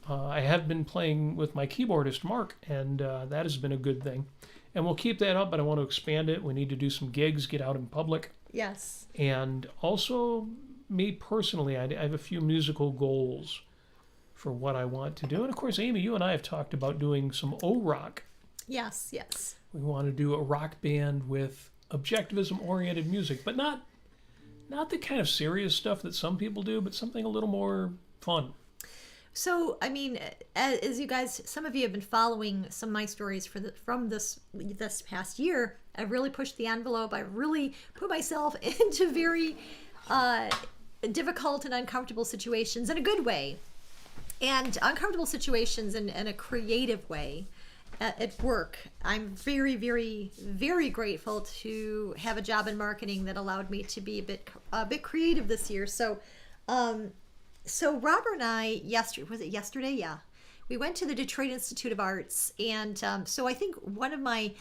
I have been playing with my keyboardist, Mark, and that has been a good thing. And we'll keep that up, but I want to expand it. We need to do some gigs, get out in public. Yes. And also, me personally, I have a few musical goals for what I want to do. And of course, Amy, you and I have talked about doing some O-Rock. Yes. We want to do a rock band with objectivism-oriented music, but not the kind of serious stuff that some people do, but something a little more fun. So, I mean, as you guys, some of you have been following some of my stories from this past year, I've really pushed the envelope. I really put myself into very difficult and uncomfortable situations in a good way, and uncomfortable situations in a creative way at work. I'm very, very, very grateful to have a job in marketing that allowed me to be a bit creative this year. So Robert and I, yesterday? Yeah. We went to the Detroit Institute of Arts, and so I think one of my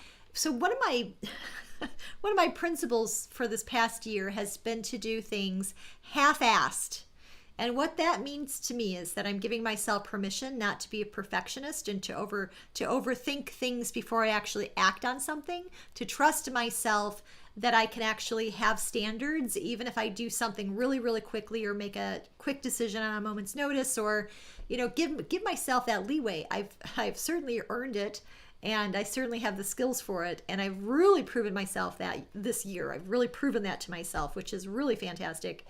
principles for this past year has been to do things half-assed. And what that means to me is that I'm giving myself permission not to be a perfectionist and to overthink things before I actually act on something, to trust myself that I can actually have standards, even if I do something really, really quickly or make a quick decision on a moment's notice, or, give myself that leeway. I've certainly earned it, and I certainly have the skills for it. And I've really proven myself that this year. I've really proven that to myself, which is really fantastic.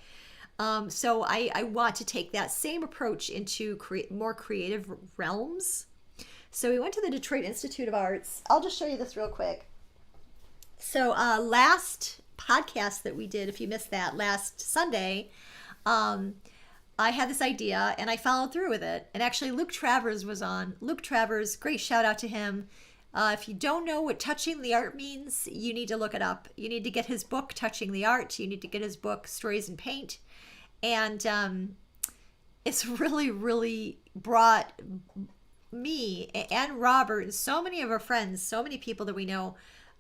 So I want to take that same approach into more creative realms. So we went to the Detroit Institute of Arts. I'll just show you this real quick. So last podcast that we did, if you missed that, last Sunday, I had this idea and I followed through with it. And actually Luke Travers was on. Luke Travers, great shout out to him. If you don't know what touching the art means, you need to look it up. You need to get his book, Touching the Art. You need to get his book, Stories in Paint. And it's really, really brought me and Robert and so many of our friends, so many people that we know,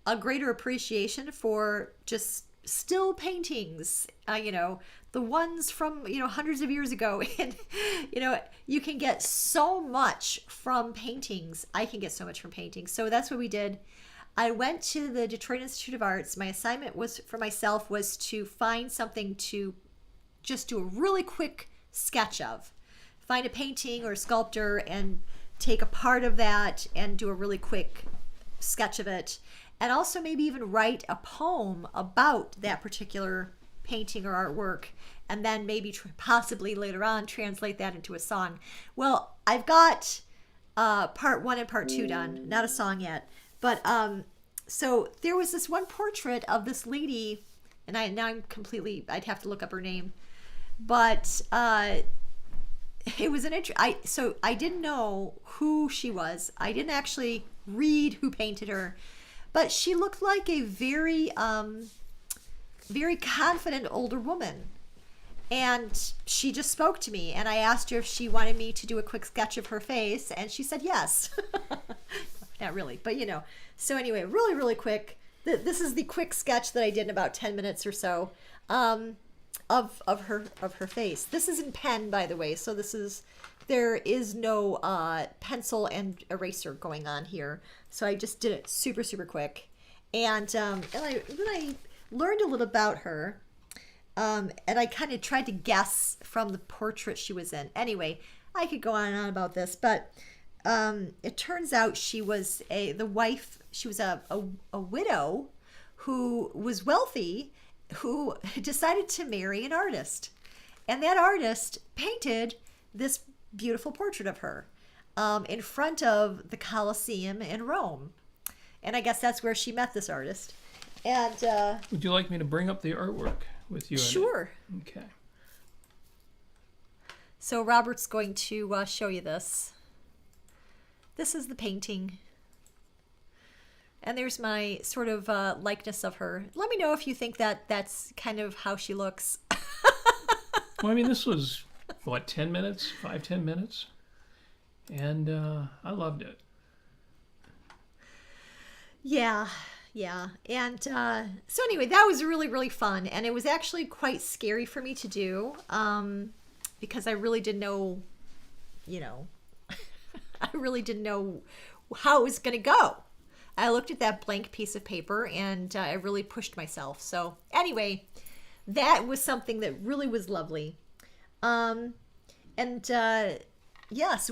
a greater appreciation for just still paintings, the ones from, hundreds of years ago. And, you can get so much from paintings. I can get so much from paintings. So that's what we did. I went to the Detroit Institute of Arts. My assignment for myself was to find something to just do a really quick sketch of. find a painting or a sculptor and take a part of that and do a really quick sketch of it. And also maybe even write a poem about that particular painting or artwork, and then maybe possibly later on translate that into a song. Well, I've got part 1 and part 2 done, not a song yet, but so there was this one portrait of this lady, and I'd have to look up her name, but it was so I didn't know who she was. I didn't actually read who painted her, but she looked like a very very confident older woman. And she just spoke to me, and I asked her if she wanted me to do a quick sketch of her face, and she said yes. Not really, but you know. So anyway, really, really quick. This is the quick sketch that I did in about 10 minutes or so of her face. This is in pen, by the way. So there is no pencil and eraser going on here. So I just did it super, super quick. And then I learned a little about her. And I kind of tried to guess from the portrait she was in. Anyway, I could go on and on about this, but it turns out she was a widow who was wealthy, who decided to marry an artist. And that artist painted this beautiful portrait of her in front of the Colosseum in Rome. And I guess that's where she met this artist. And would you like me to bring up the artwork with you? Sure. Okay. So Robert's going to show you this. This is the painting. And there's my sort of likeness of her. Let me know if you think that that's kind of how she looks. Well, I mean, this was, what, 10 minutes? 5-10 minutes? And I loved it. Yeah. Yeah. And so anyway, that was really, really fun. And it was actually quite scary for me to do because I really didn't know, I really didn't know how it was going to go. I looked at that blank piece of paper and I really pushed myself. So anyway, that was something that really was lovely. So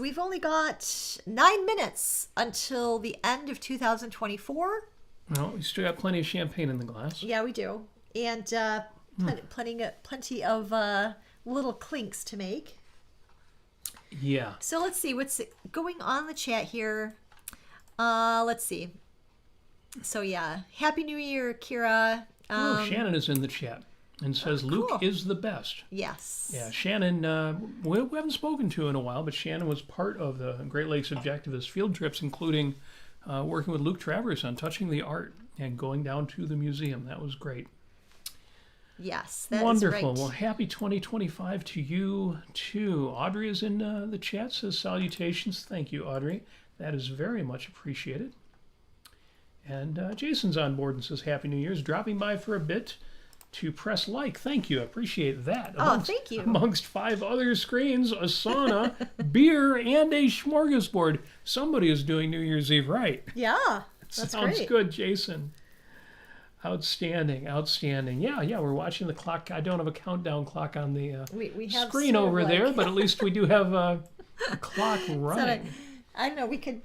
we've only got 9 minutes until the end of 2024. Well, we still got plenty of champagne in the glass. Yeah, we do. And plenty of little clinks to make. Yeah. So let's see what's going on in the chat here. Let's see. So yeah, Happy New Year, Kira. Shannon is in the chat and says Luke is the best. Yes. Yeah, Shannon, we haven't spoken to in a while, but Shannon was part of the Great Lakes Objectivist field trips, including working with Luke Travers on touching the art and going down to the museum. That was great. Yes, that wonderful. is right. Well, happy 2025 to you too. Audrey is in the chat, says salutations. Thank you, Audrey. That is very much appreciated. And Jason's on board and says Happy New Year's, dropping by for a bit to press like. Thank you. I appreciate that. Thank you. Amongst 5 other screens, a sauna, beer, and a smorgasbord. Somebody is doing New Year's Eve right. Yeah, that's Sounds great. good, Jason. Outstanding. Yeah, we're watching the clock. I don't have a countdown clock on the we have screen sort of over there, but at least we do have a clock running. I know we could.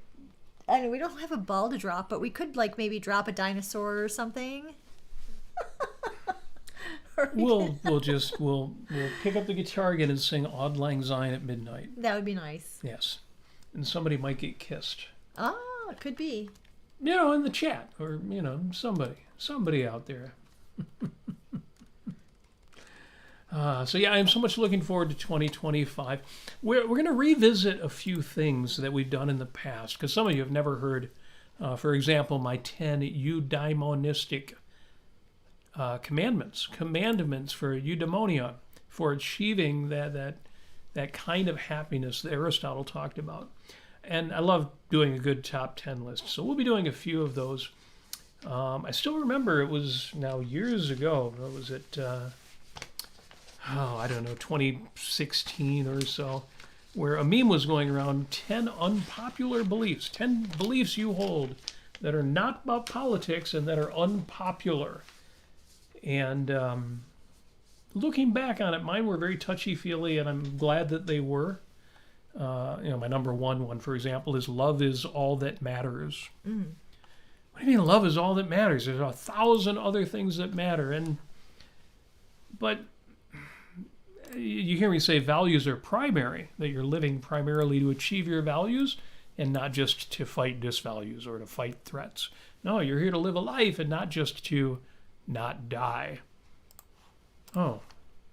I know we don't have a ball to drop, but we could maybe drop a dinosaur or something. We'll pick up the guitar again and sing Auld Lang Syne at midnight. That would be nice. Yes, and somebody might get kissed. Oh, it could be. In the chat, or somebody out there. So yeah, I'm so much looking forward to 2025. We're going to revisit a few things that we've done in the past, because some of you have never heard, for example, my 10 eudaimonistic commandments for eudaimonia, for achieving that kind of happiness that Aristotle talked about. And I love doing a good top 10 list. So we'll be doing a few of those. I still remember it was now years ago. What was it? 2016 or so, where a meme was going around 10 unpopular beliefs, 10 beliefs you hold that are not about politics and that are unpopular. And looking back on it, mine were very touchy-feely, and I'm glad that they were. My number one, for example, is love is all that matters. What do you mean love is all that matters? There's 1,000 other things that matter. But you hear me say values are primary, that you're living primarily to achieve your values and not just to fight disvalues or to fight threats. No, you're here to live a life and not just to not die. Oh,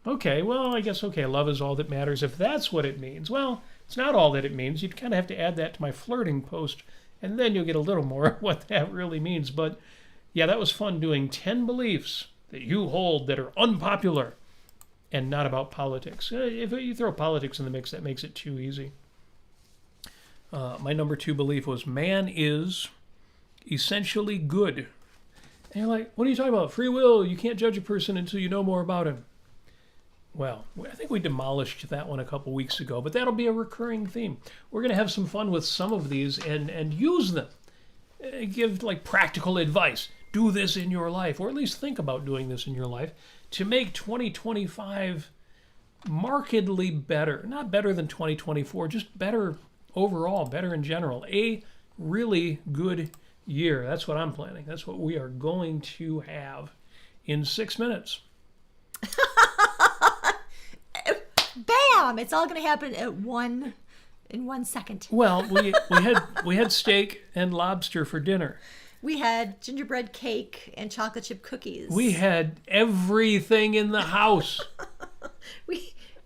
okay, well, I guess, love is all that matters. If that's what it means, well, it's not all that it means. You'd kind of have to add that to my flirting post, and then you'll get a little more of what that really means. But yeah, that was fun doing 10 beliefs that you hold that are unpopular and not about politics. If you throw politics in the mix, that makes it too easy. My number 2 belief was man is essentially good. And you're like, what are you talking about? Free will. You can't judge a person until you know more about him. Well, I think we demolished that one a couple weeks ago, but that'll be a recurring theme. We're going to have some fun with some of these and use them. Give like practical advice. Do this in your life, or at least think about doing this in your life to make 2025 markedly better. Not better than 2024, just better overall, better in general. A really good year. That's what I'm planning. That's what we are going to have in 6 minutes. Bam! It's all going to happen in 1 second. Well, we had steak and lobster for dinner. We had gingerbread cake and chocolate chip cookies. We had everything in the house.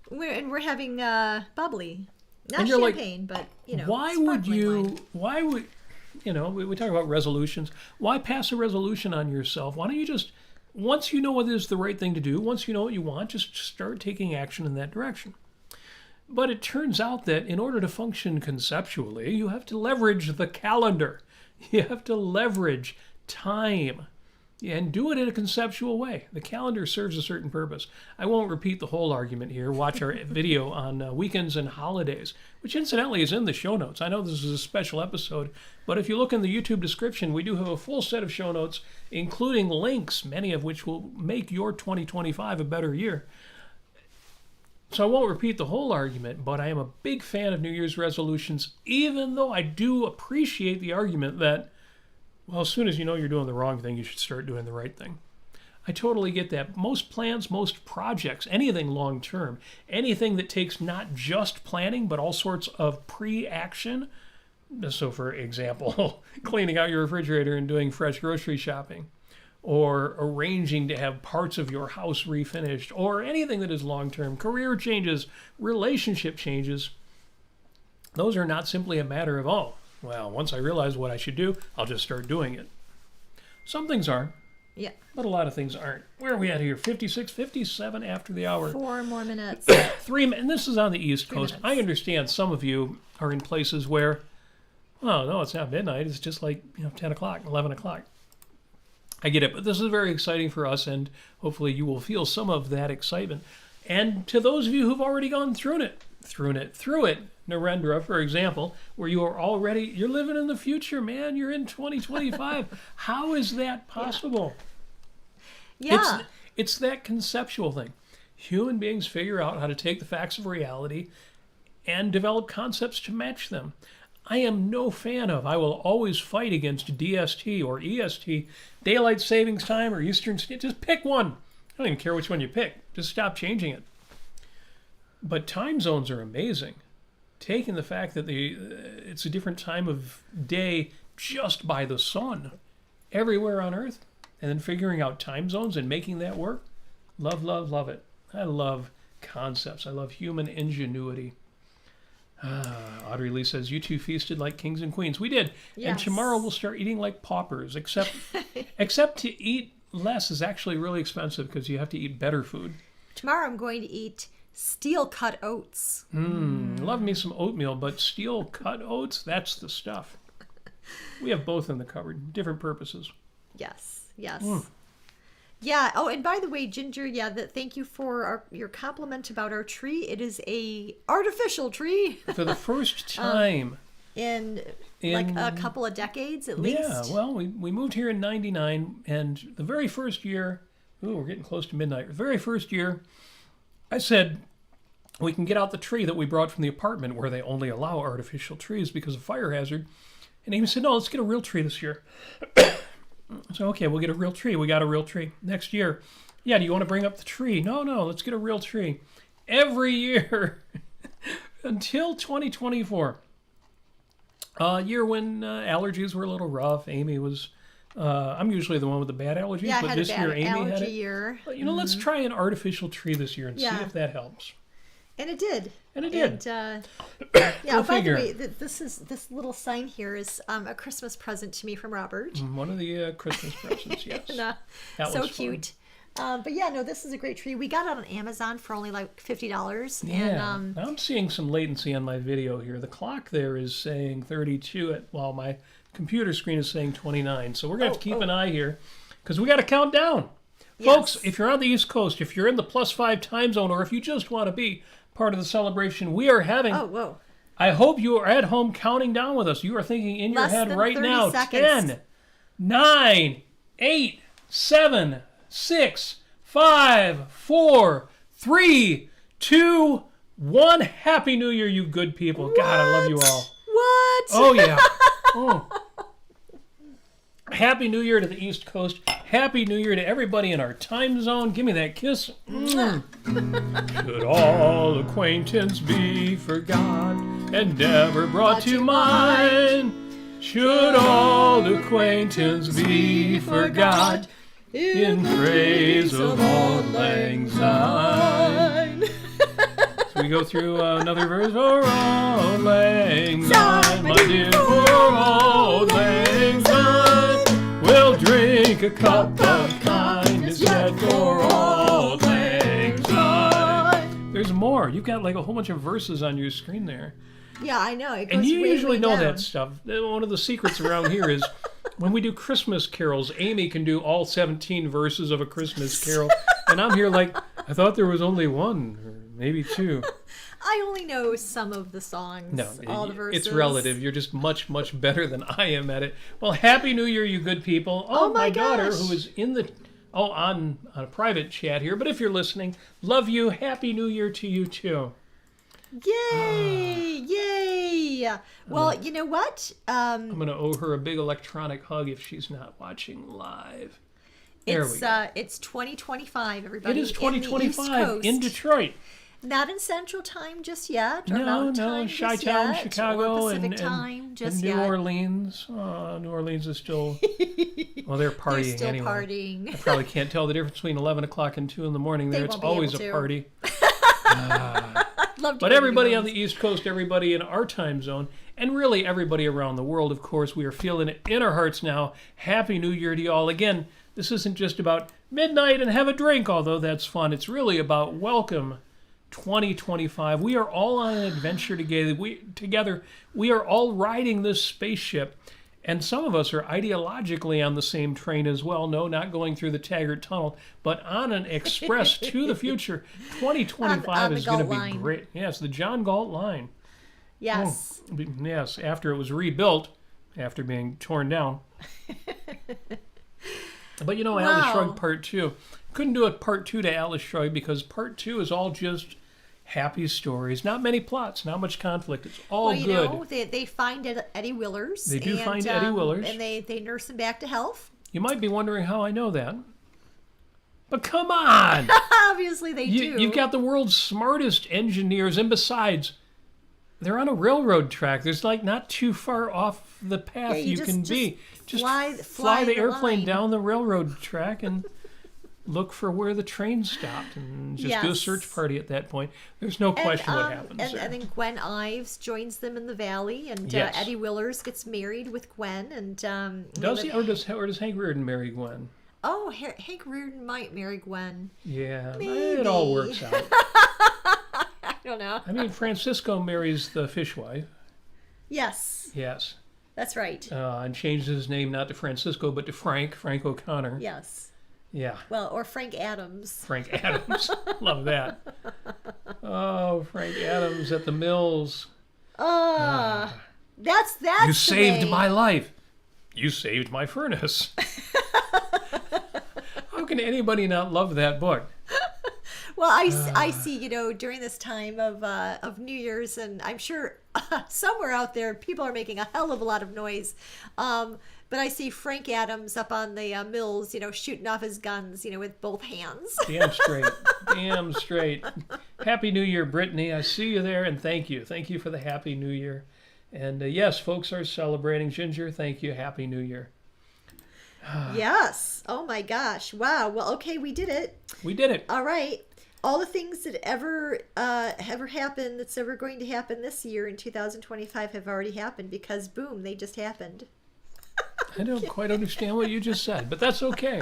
We're having bubbly, not and you're champagne, like, but why would we talk about resolutions? Why pass a resolution on yourself? Why don't you just, once you know what is the right thing to do, once you know what you want, just start taking action in that direction. But it turns out that in order to function conceptually, you have to leverage the calendar. You have to leverage time and do it in a conceptual way. The calendar serves a certain purpose. I won't repeat the whole argument here. Watch our video on weekends and holidays, which incidentally is in the show notes. I know this is a special episode, but if you look in the YouTube description, we do have a full set of show notes, including links, many of which will make your 2025 a better year. So I won't repeat the whole argument, but I am a big fan of New Year's resolutions, even though I do appreciate the argument that, well, as soon as you know you're doing the wrong thing, you should start doing the right thing. I totally get that. Most plans, most projects, anything long-term, anything that takes not just planning, but all sorts of pre-action. So, for example, cleaning out your refrigerator and doing fresh grocery shopping, or arranging to have parts of your house refinished, or anything that is long-term, career changes, relationship changes. Those are not simply a matter of, oh, well, once I realize what I should do, I'll just start doing it. Some things are. Yeah. But a lot of things aren't. Where are we at here? 56, 57 after the hour. 4 more minutes. 3 minutes. And this is on the East Coast. Minutes. I understand some of you are in places where, oh, no, it's not midnight. It's just like 10 o'clock, 11 o'clock. I get it, but this is very exciting for us, and hopefully you will feel some of that excitement. And to those of you who've already gone through it, Narendra, for example, where you're living in the future, man. You're in 2025. How is that possible? Yeah. It's that conceptual thing. Human beings figure out how to take the facts of reality and develop concepts to match them. I am no fan of, I will always fight against DST or EST, Daylight Savings Time or Eastern Standard. Just pick one. I don't even care which one you pick. Just stop changing it. But time zones are amazing. Taking the fact that it's a different time of day just by the sun everywhere on Earth, and then figuring out time zones and making that work. Love, love, love it. I love concepts. I love human ingenuity. Audrey Lee says, you two feasted like kings and queens. We did. Yes. And tomorrow we'll start eating like paupers, except to eat less is actually really expensive because you have to eat better food. Tomorrow I'm going to eat steel-cut oats. Love me some oatmeal, but steel-cut oats, that's the stuff. We have both in the cupboard, different purposes. Yes. Yeah. Oh, and by the way, Ginger, thank you for your compliment about our tree. It is a artificial tree. For the first time. In like a couple of decades, at least. Yeah, well, we moved here in 99, and the very first year, we're getting close to midnight. The very first year, I said, we can get out the tree that we brought from the apartment where they only allow artificial trees because of fire hazard. And Amy said, no, let's get a real tree this year. So, okay, we'll get a real tree. We got a real tree. Next year, yeah, do you want to bring up the tree? No, let's get a real tree. Every year until 2024. A year when allergies were a little rough. Amy was, I'm usually the one with the bad allergies, yeah, but this year Amy had it. Year. But, let's try an artificial tree this year and see if that helps. And it did. And it did. And, Go by figure. the way, this little sign here is a Christmas present to me from Robert. One of the Christmas presents, yes. And, that so was cute. But yeah, no, this is a great tree. We got it on Amazon for only like $50. Yeah. And, I'm seeing some latency on my video here. The clock there is saying 32 while my computer screen is saying 29. So we're going to have to keep an eye here because we got to count down. Yes. Folks, if you're on the East Coast, if you're in the +5 time zone, or if you just want to be part of the celebration we are having. Oh, whoa. I hope you are at home counting down with us. You are thinking in your head right now, seconds. 10, 9, 8, 7, 6, 5, 4, 3, 2, 1. Happy New Year, you good people. What? God, I love you all. What? Oh, yeah. Oh. Happy New Year to the East Coast. Happy New Year to everybody in our time zone. Give me that kiss. Should all acquaintance be forgot and never brought to mind? Should all acquaintance be forgot in praise of auld lang syne? So we go through another verse. For auld lang syne, my dear, for auld lang syne. We'll drink a cup of kindness yet for auld lang syne. There's more. You've got like a whole bunch of verses on your screen there. Yeah, I know. It goes And you way, usually way know down. that stuff. One of the secrets around here is when we do Christmas carols, Amy can do all 17 verses of a Christmas carol. And I'm here like, I thought there was only one or maybe two. I only know some of the songs. No, all the verses. it's relative. You're just much, much better than I am at it. Well, Happy New Year, you good people. Oh my daughter, gosh. who is in the on a private chat here, but if you're listening, love you. Happy New Year to you too. Yay! Yay! Well, you know what? I'm gonna owe her a big electronic hug if she's not watching live. There we go. It's 2025, everybody. It is in the East 2025 Coast. in Detroit. Not in Central Time just yet, or No, Mountain Time just Chi-Town, yet, Chicago, or Pacific and Time just New yet. Orleans. New Orleans is still. Well, they're partying They're still anyway. partying. I probably can't tell the difference between 11 o'clock and 2 in the morning there. They It's won't be always able a to. party. Love to But go to everybody New on the Orleans. East Coast, everybody in our time zone, and really everybody around the world, of course, we are feeling it in our hearts now. Happy New Year to you all. Again, this isn't just about midnight and have a drink, although that's fun. It's really about welcome 2025. We are all on an adventure together. We are all riding this spaceship. And some of us are ideologically on the same train as well. No, not going through the Taggart Tunnel, but on an express to the future. 2025 on the is going to Galt be line. great. Yes, the John Galt line. Yes. Oh, yes, after it was rebuilt, after being torn down. But you know, Atlas Wow. Shrugged Part 2. Couldn't do a Part 2 to Atlas Shrugged because Part 2 is all just happy stories. Not many plots, not much conflict. It's all Well, you good. know, they find Eddie Willers. They do find Eddie Willers. And they nurse him back to health. You might be wondering how I know that. But come on! Obviously they do. You've got the world's smartest engineers, and besides, they're on a railroad track. There's like not too far off the path Yeah, you can just be. Just fly fly the airplane line. down the railroad track and look for where the train stopped and just do a Yes. search party at that point. There's no question what happens and, there. and then Gwen Ives joins them in the valley, and Yes. Eddie Willers gets married with Gwen. And Does he, or does Hank Reardon marry Gwen? Oh, Hank Reardon might marry Gwen. Yeah, Maybe. it all works out. I don't know. I mean, Francisco marries the fishwife. Yes, Yes. that's right. And changes his name not to Francisco, but to Frank O'Connor. Yes. Yeah. Well, or Frank Adams. Frank Adams. Love that. Oh, Frank Adams at the mills. That's You the saved way. my life. You saved my furnace. How can anybody not love that book? Well, I see, during this time of New Year's, and I'm sure somewhere out there people are making a hell of a lot of noise. But I see Frank Adams up on the mills, shooting off his guns, with both hands. Damn straight. Damn straight. Happy New Year, Brittany. I see you there, and thank you. Thank you for the Happy New Year. And yes, folks are celebrating. Ginger, thank you. Happy New Year. Yes. Oh, my gosh. Wow. Well, okay, we did it. We did it. All right. All the things that ever happened, that's ever going to happen this year in 2025 have already happened because, boom, they just happened. I don't quite understand what you just said, but that's okay.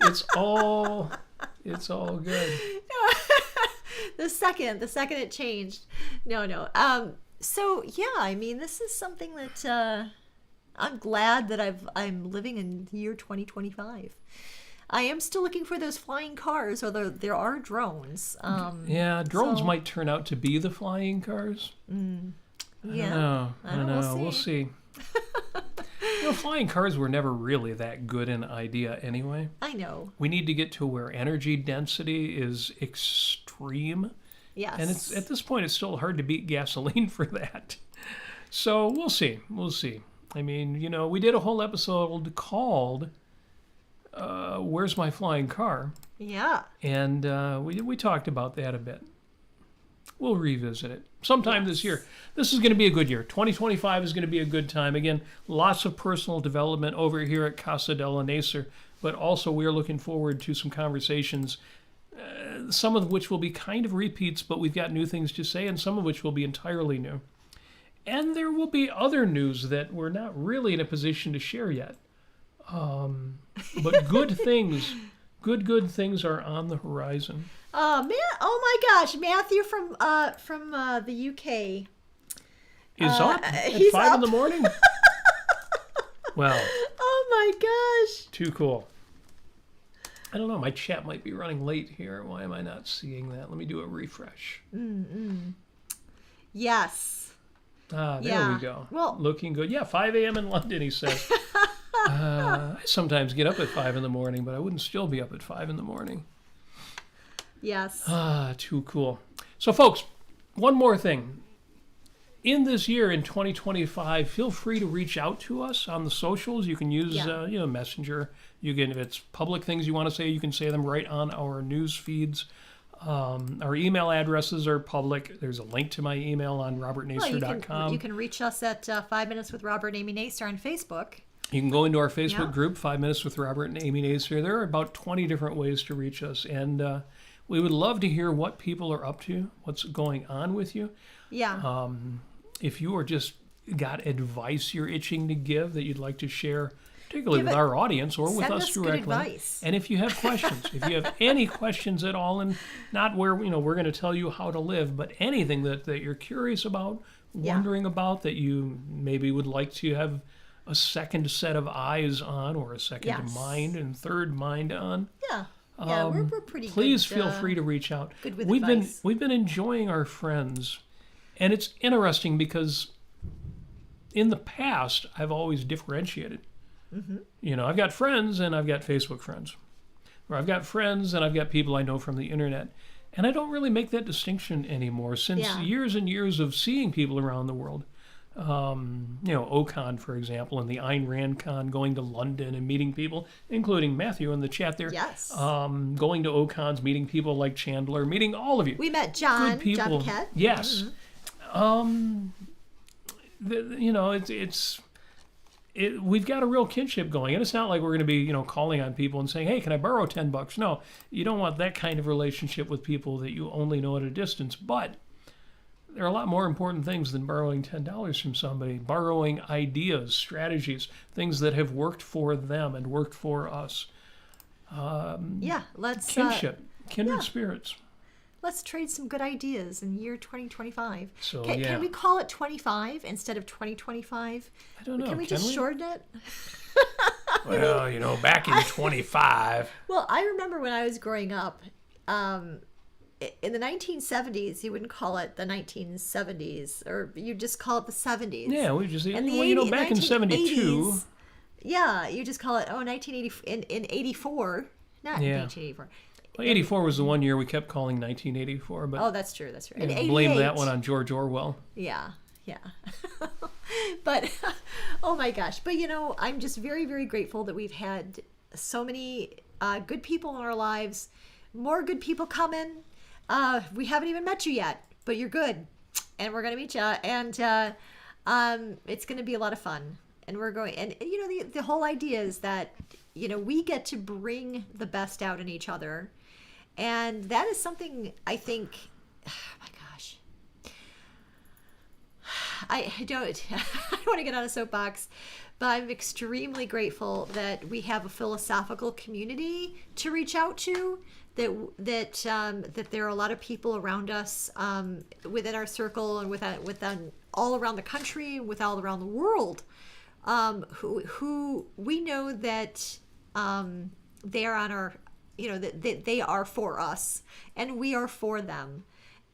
It's all good. The second it changed. No. So yeah, I mean, this is something that I'm glad that I'm living in the year 2025. I am still looking for those flying cars, although there are drones. Drones might turn out to be the flying cars. Yeah. I don't know. We'll see. Flying cars were never really that good an idea anyway. I know. We need to get to where energy density is extreme. Yes. And it's at this point, it's still hard to beat gasoline for that. So we'll see. We'll see. I mean, we did a whole episode called Where's My Flying Car? Yeah. And we talked about that a bit. We'll revisit it sometime this year. This is going to be a good year. 2025 is going to be a good time. Again, lots of personal development over here at Casa de Nasir, but also we're looking forward to some conversations, some of which will be kind of repeats, but we've got new things to say, and some of which will be entirely new. And there will be other news that we're not really in a position to share yet. But good things, good things are on the horizon. Oh my gosh, Matthew from the UK is up at he's 5 up. in the morning. Well. Oh my gosh. Too cool. I don't know. My chat might be running late here. Why am I not seeing that? Let me do a refresh. Yes. There we go. Well, looking good. Yeah, 5 a.m. in London, he says. I sometimes get up at 5 in the morning, but I wouldn't still be up at 5 in the morning. Yes. Too cool. So, folks, one more thing. In this year, in 2025, feel free to reach out to us on the socials. You can use, Messenger. You can, if it's public things you want to say, you can say them right on our news feeds. Our email addresses are public. There's a link to my email on robertnasir.com. You can reach us at 5 Minutes with Robert and Amy Nasir on Facebook. You can go into our Facebook group, 5 Minutes with Robert and Amy Nasir. There are about 20 different ways to reach us. And we would love to hear what people are up to, what's going on with you. Yeah. If you are just got advice you're itching to give that you'd like to share, particularly with our audience or with us directly. Good advice. And if you have questions, if you have any questions at all, and not where we're going to tell you how to live, but anything that you're curious about, wondering about, that you maybe would like to have a second set of eyes on, or a second mind and third mind on. Yeah. Yeah, we're pretty good. Please feel free to reach out. Good with advice. We've been enjoying our friends, and it's interesting because in the past I've always differentiated. Mm-hmm. I've got friends and I've got Facebook friends, or I've got friends and I've got people I know from the internet, and I don't really make that distinction anymore since years and years of seeing people around the world. OCon, for example, and the Ayn Rand Con, going to London and meeting people, including Matthew in the chat there. Yes. Going to OCons, meeting people like Chandler, meeting all of you. We met John. Good people. John Paquette. Yes. Mm-hmm. We've got a real kinship going, and it's not like we're going to be, calling on people and saying, "Hey, can I borrow $10?" No, you don't want that kind of relationship with people that you only know at a distance, but there are a lot more important things than borrowing $10 from somebody. Borrowing ideas, strategies, things that have worked for them and worked for us. Let's kinship, kindred spirits. Let's trade some good ideas in year 2025. So, can we call it 25 instead of 2025? I don't know. Can we just shorten it? Well, back in 25. Well, I remember when I was growing up, in the 1970s, you wouldn't call it the 1970s, or you just call it the 70s. Yeah, we just, and back in 72. Yeah, you just call it, 1980, in 84, not 1984. Well, 84 was the one year we kept calling 1984, but Oh, that's true. That's right. yeah, And blame 88. that one on George Orwell. Yeah, yeah. But, oh my gosh. But, I'm just very, very grateful that we've had so many good people in our lives. More good people coming. We haven't even met you yet, but you're good. And we're going to meet you. And it's going to be a lot of fun. And we're going, and the whole idea is that, we get to bring the best out in each other. And that is something I think, oh my gosh, I don't want to get on a soapbox, but I'm extremely grateful that we have a philosophical community to reach out to, that there are a lot of people around us within our circle and within all around the country, with all around the world, who we know that they are on our, that they are for us and we are for them,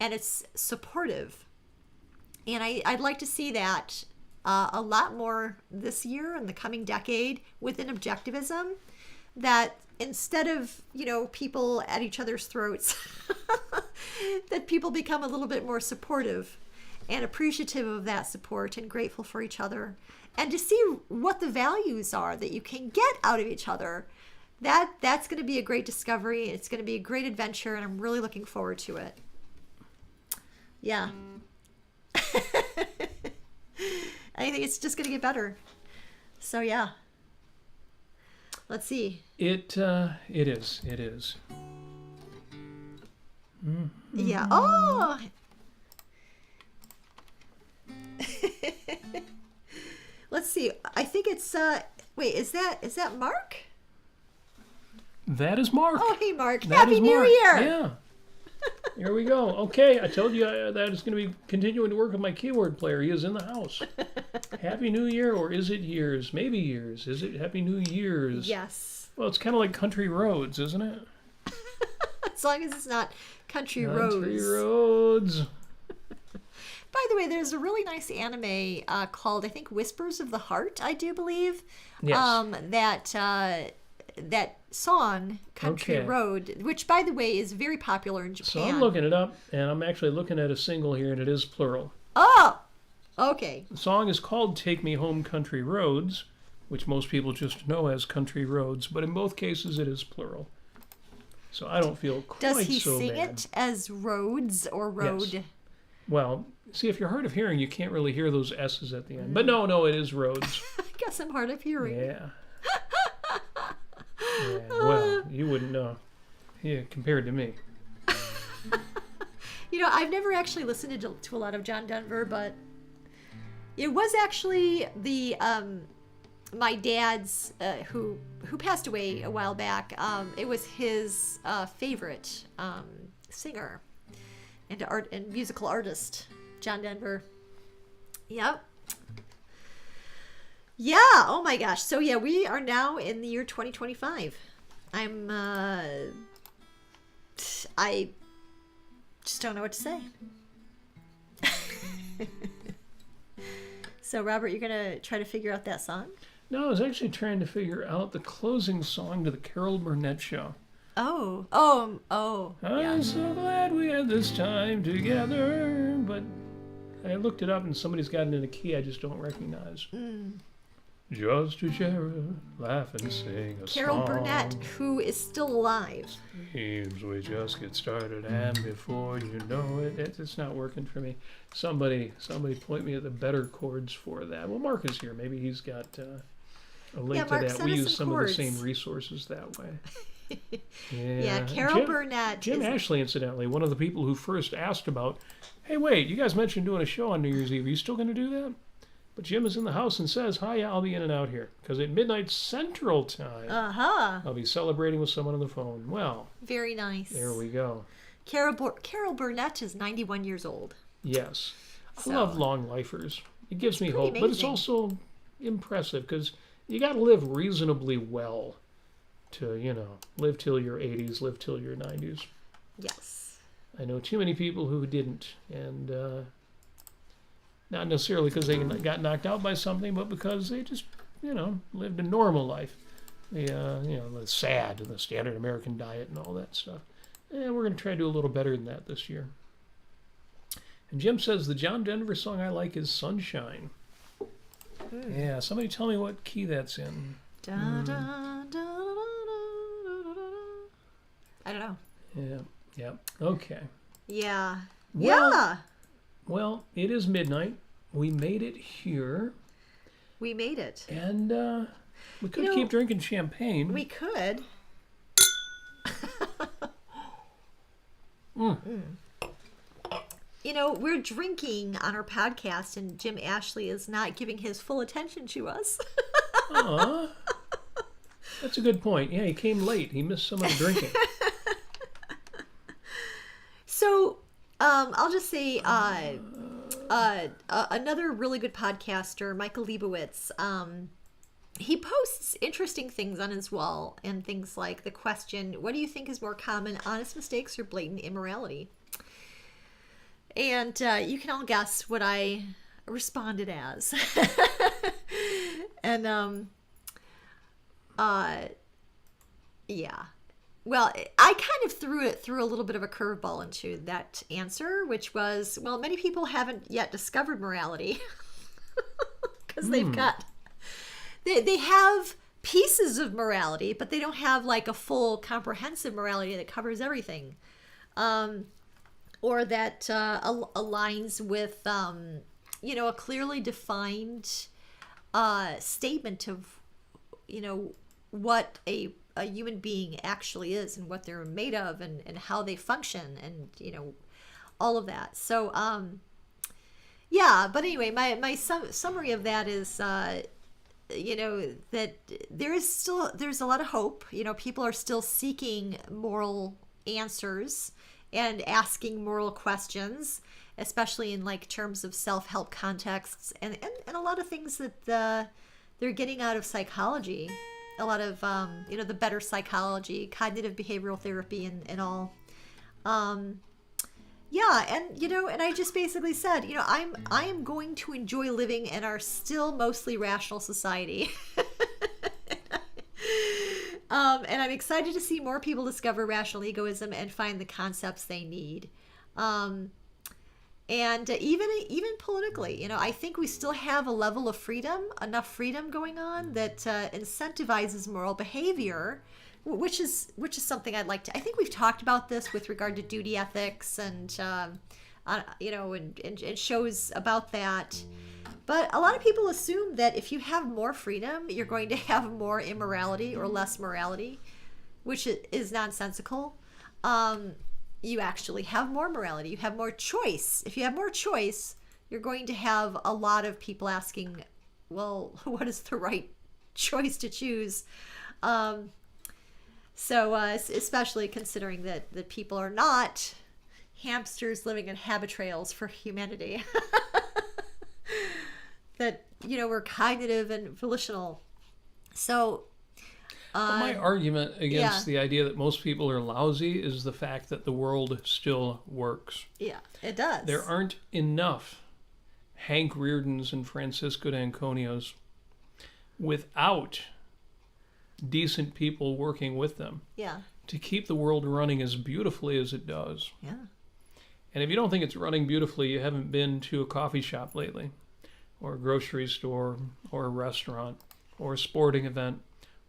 and it's supportive. And I'd like to see that a lot more this year and the coming decade within objectivism, that instead of, people at each other's throats, that people become a little bit more supportive and appreciative of that support and grateful for each other, and to see what the values are that you can get out of each other. That's going to be a great discovery. It's going to be a great adventure, and I'm really looking forward to it. Yeah. I think it's just going to get better. So yeah. Let's see. It is. Mm-hmm. Yeah. Oh. Let's see. I think it's wait, is that Mark? That is Mark. Oh, hey Mark. That Happy is New Mark. Year. Yeah. Here we go. Okay, I told you that is going to be continuing to work with my keyboard player. He is in the house. Happy New Year, or is it years? Maybe years. Is it Happy New Year's? Yes. Well, it's kind of like Country Roads, isn't it? As long as it's not Country Country Roads. Roads. By the way, there's a really nice anime called, I think, Whispers of the Heart, I do believe. Yes. That song, Country Okay. Road, which, by the way, is very popular in Japan. So I'm looking it up, and I'm actually looking at a single here, and it is plural. Oh! Okay. The song is called Take Me Home Country Roads, which most people just know as Country Roads, but in both cases it is plural. So I don't feel quite so bad. Does he sing it as roads or road? Yes. Well, see, if you're hard of hearing, you can't really hear those S's at the end. But no, it is roads. I guess I'm hard of hearing. Yeah. Yeah, well, you wouldn't know. Yeah, compared to me. I've never actually listened to a lot of John Denver, but it was actually the my dad's who passed away a while back. It was his favorite singer and musical artist, John Denver. Yep. Yeah, oh my gosh. So yeah, we are now in the year 2025. I just don't know what to say. So Robert, you're going to try to figure out that song? No, I was actually trying to figure out the closing song to the Carol Burnett show. Oh, yeah. I'm so glad we had this time together, but I looked it up and somebody's got it in a key I just don't recognize. Just to share a laugh and sing a Carol song. Burnett, who is still alive. Seems we just get started, and before you know it, it's not working for me. Somebody point me at the better chords for that. Well, Mark is here. Maybe he's got a link to Mark, that. send We us use some chords. of the same resources that way. Yeah, Carol Burnett. Jim Ashley, incidentally, one of the people who first asked about, hey, wait, you guys mentioned doing a show on New Year's Eve. Are you still going to do that? But Jim is in the house and says, hi, I'll be in and out here. Because at midnight Central Time, Uh-huh. I'll be celebrating with someone on the phone. Well, Very nice. there we go. Carol Burnett is 91 years old. Yes. So, I love long lifers. It gives me hope. pretty But it's amazing. also impressive because you got to live reasonably well to, live till your 80s, live till your 90s. Yes. I know too many people who didn't. And not necessarily because they got knocked out by something, but because they just, lived a normal life. the SAD, the standard American diet and all that stuff. We're going to try to do a little better than that this year. And Jim says the John Denver song I like is Sunshine. Yeah, somebody tell me what key that's in. Da, da, da, da, da, da. I don't know. Yeah. Okay. Yeah. Well, it is midnight. We made it here. We made it. And we could keep drinking champagne. We could. We're drinking on our podcast, and Jim Ashley is not giving his full attention to us. Aw. That's a good point. Yeah, he came late. He missed some of the drinking. So, I'll just say, another really good podcaster, Michael Leibowitz, he posts interesting things on his wall, and things like the question, what do you think is more common, honest mistakes or blatant immorality? And you can all guess what I responded as. And, yeah. Well, I kind of threw a little bit of a curveball into that answer, which was, well, many people haven't yet discovered morality because they've got, they have pieces of morality, but they don't have like a full comprehensive morality that covers everything. Or that aligns with, a clearly defined statement of, what a human being actually is and what they're made of and how they function and, all of that. So, but anyway, my summary of that is, that there's a lot of hope. People are still seeking moral answers and asking moral questions, especially in like terms of self-help contexts and a lot of things that they're getting out of psychology, a lot of the better psychology, cognitive behavioral therapy and all. And I just basically said, I am going to enjoy living in our still mostly rational society. And I'm excited to see more people discover rational egoism and find the concepts they need. And even politically, I think we still have a level of freedom, enough freedom going on that incentivizes moral behavior, which is something I'd like to. I think we've talked about this with regard to duty ethics and shows about that. But a lot of people assume that if you have more freedom, you're going to have more immorality or less morality, which is nonsensical. You actually have more morality. You have more choice. If you have more choice, you're going to have a lot of people asking, well, what is the right choice to choose? Especially considering that people are not hamsters living in habit-trails for humanity. That, we're cognitive and volitional. So, my argument against the idea that most people are lousy is the fact that the world still works. Yeah, it does. There aren't enough Hank Reardons and Francisco D'Anconios without decent people working with them. Yeah. To keep the world running as beautifully as it does. Yeah. And if you don't think it's running beautifully, you haven't been to a coffee shop lately, or a grocery store, or a restaurant, or a sporting event,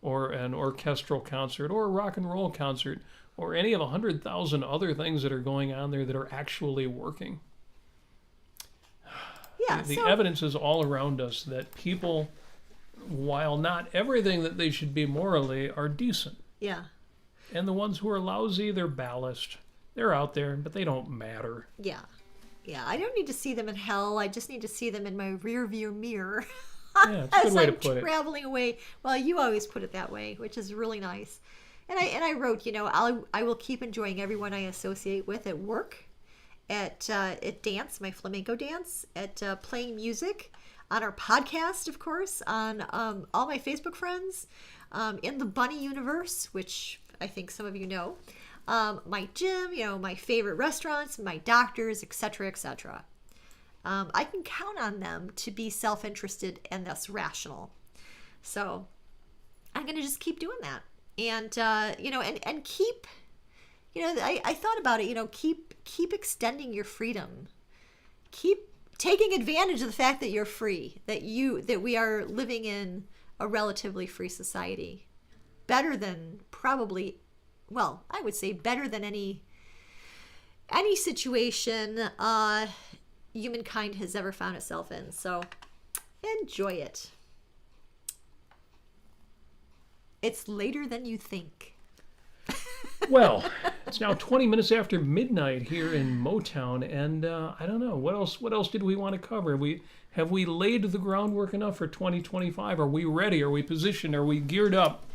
or an orchestral concert, or a rock and roll concert, or any of 100,000 other things that are going on there that are actually working. Yeah, the evidence is all around us that people, while not everything that they should be morally, are decent. Yeah. And the ones who are lousy, they're ballast. They're out there, but they don't matter. Yeah. Yeah, I don't need to see them in hell. I just need to see them in my rear view mirror. Yeah, it's a good way to put it. Traveling away. Well, you always put it that way, which is really nice. And I wrote, I will keep enjoying everyone I associate with at work, at dance, my flamenco dance, at playing music, on our podcast, of course, on all my Facebook friends, in the bunny universe, which I think some of you know. My gym, my favorite restaurants, my doctors, etc., etc. I can count on them to be self-interested and thus rational. So, I'm going to just keep doing that. And, and keep, I thought about it, keep extending your freedom. Keep taking advantage of the fact that you're free, that we are living in a relatively free society. Better than probably, well, I would say better than any situation humankind has ever found itself in. So enjoy it. It's later than you think. Well, it's now 20 minutes after midnight here in Motown, and I don't know, what else did we want to cover? Have we laid the groundwork enough for 2025? Are we ready? Are we positioned? Are we geared up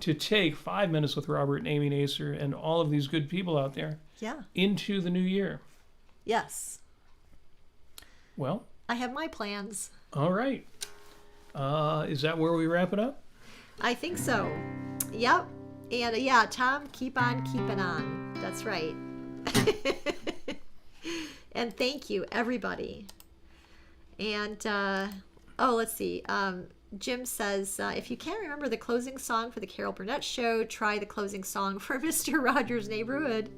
to take 5 Minutes with Robert and Amy Nasir and all of these good people out there into the new year? Yes. Well, I have my plans. All right. Is that where we wrap it up? I think so. Yep. And Tom, keep on keeping on. That's right. And thank you, everybody. And, let's see. Jim says, if you can't remember the closing song for the Carol Burnett Show, try the closing song for Mr. Rogers' Neighborhood.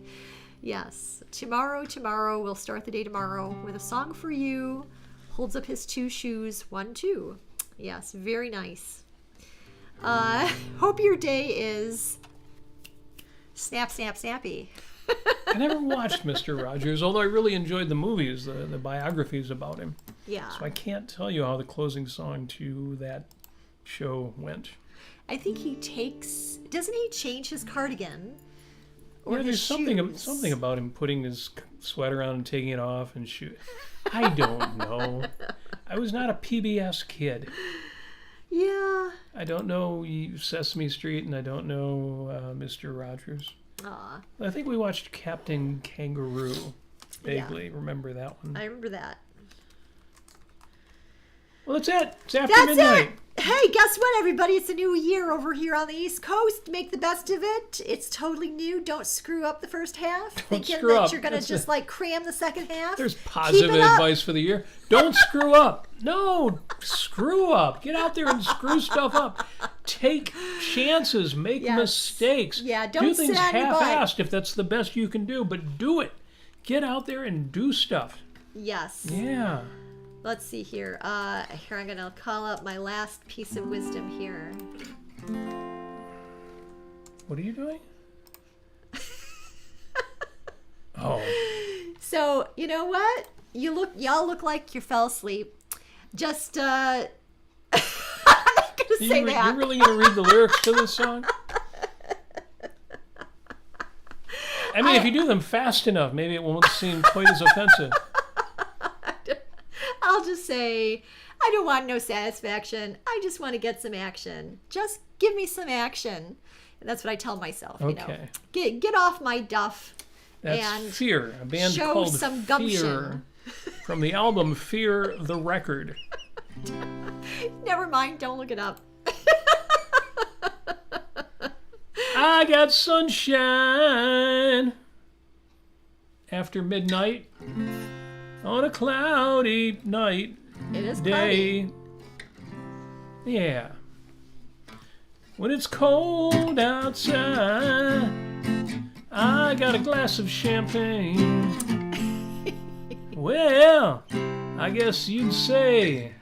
Yes. Tomorrow, we'll start the day tomorrow with a song for you. Holds up his two shoes, 1, 2. Yes, very nice. Hope your day is snappy. I never watched Mr. Rogers, although I really enjoyed the movies, the biographies about him. Yeah. So I can't tell you how the closing song to that show went. I think doesn't he change his cardigan? Or there's something about him putting his sweater on and taking it off and shoot. I don't know. I was not a PBS kid. Yeah. I don't know Sesame Street, and I don't know Mr. Rogers. Aw. I think we watched Captain Kangaroo. Vaguely remember that one. I remember that. Well, that's it. It's after midnight. It. Hey, guess what, everybody? It's a new year over here on the East Coast. Make the best of it. It's totally new. Don't screw up the first half. Thinking that you're going to just cram the second half. There's positive advice for the year. Don't screw up. No, screw up. Get out there and screw stuff up. Take chances. Make mistakes. Yeah, don't do things sit on your half-assed if that's the best you can do, but do it. Get out there and do stuff. Yes. Yeah. Let's see here. Here, I'm going to call up my last piece of wisdom here. What are you doing? Oh. So, you know what? Y'all look like you fell asleep. Just, I'm not going to say that. You're really going to read the lyrics to this song? I mean, if you do them fast enough, maybe it won't seem quite as offensive. I'll just say, I don't want no satisfaction. I just want to get some action. Just give me some action. And that's what I tell myself. Okay. Get off my duff. That's and Fear, a band show called some gumption. Fear, from the album Fear the Record. Never mind. Don't look it up. I got sunshine after midnight. On a cloudy night, it is day. Cloudy. Yeah. When it's cold outside, I got a glass of champagne. Well, I guess you'd say,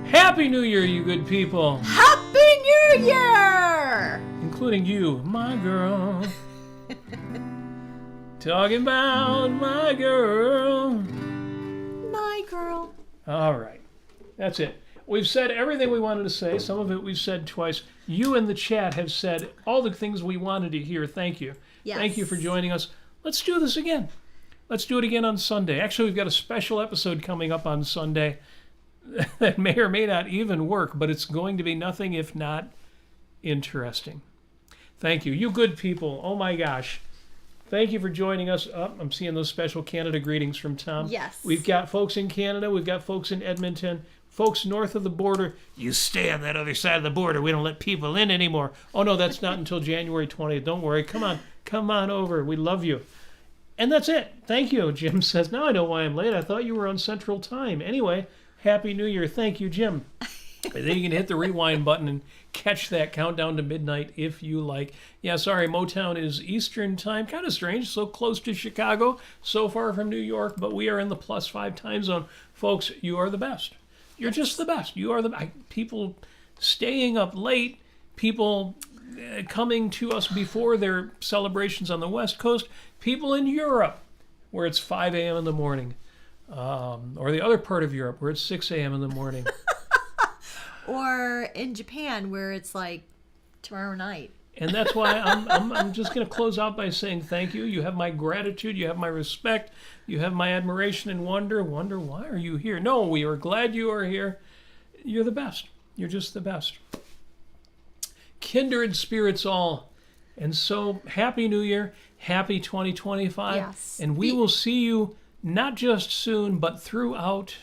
Happy New Year, you good people. Happy New Year! Including you, my girl. Talking about my girl. My girl. All right. That's it. We've said everything we wanted to say. Some of it we've said twice. You in the chat have said all the things we wanted to hear. Thank you. Yes. Thank you for joining us. Let's do this again. Let's do it again on Sunday. Actually, we've got a special episode coming up on Sunday that may or may not even work, but it's going to be nothing if not interesting. Thank you. You good people. Oh, my gosh. Thank you for joining us. I'm seeing those special Canada greetings from Tom. Yes. We've got folks in Canada. We've got folks in Edmonton. Folks north of the border. You stay on that other side of the border. We don't let people in anymore. Oh, no, that's not until January 20th. Don't worry. Come on over. We love you. And that's it. Thank you. Jim says, now I know why I'm late. I thought you were on Central Time. Anyway, Happy New Year. Thank you, Jim. Then you can hit the rewind button and catch that countdown to midnight if you like. Yeah, sorry, Motown is Eastern time. Kind of strange, so close to Chicago, so far from New York, but we are in the +5 time zone. Folks, you are the best. You're just the best. You are the people staying up late, people coming to us before their celebrations on the West Coast, people in Europe where it's 5 a.m. in the morning, or the other part of Europe where it's 6 a.m. in the morning. Or in Japan where it's like tomorrow night. And that's why I'm just going to close out by saying thank you. You have my gratitude. You have my respect. You have my admiration and wonder. Wonder, why are you here? No, we are glad you are here. You're the best. You're just the best. Kindred spirits all. And so, Happy New Year. Happy 2025. Yes. And we will see you not just soon, but throughout